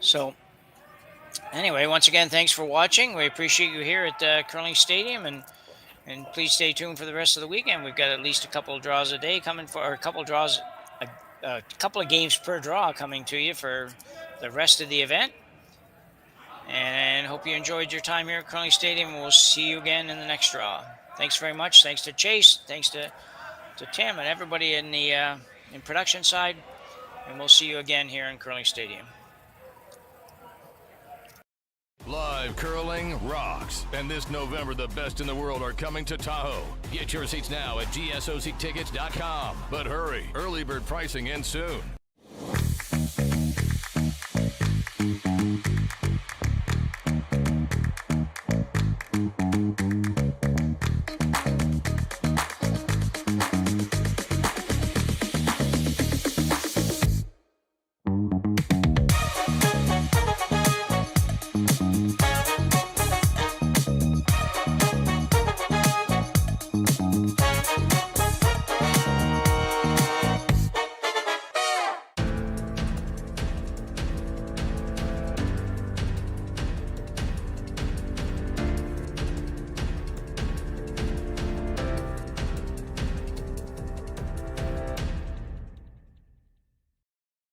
So, anyway, once again, thanks for watching. We appreciate you here at Curling Stadium, and please stay tuned for the rest of the weekend. We've got at least a couple of draws a day coming for, or a couple of games per draw coming to you for the rest of the event. And hope you enjoyed your time here at Curling Stadium. We'll see you again in the next draw. Thanks very much. Thanks to Chase. Thanks to Tim and everybody in the in production side. And we'll see you again here in Curling Stadium. Live curling rocks. And this November, the best in the world are coming to Tahoe. Get your seats now at GSOCtickets.com. But hurry, early bird pricing ends soon.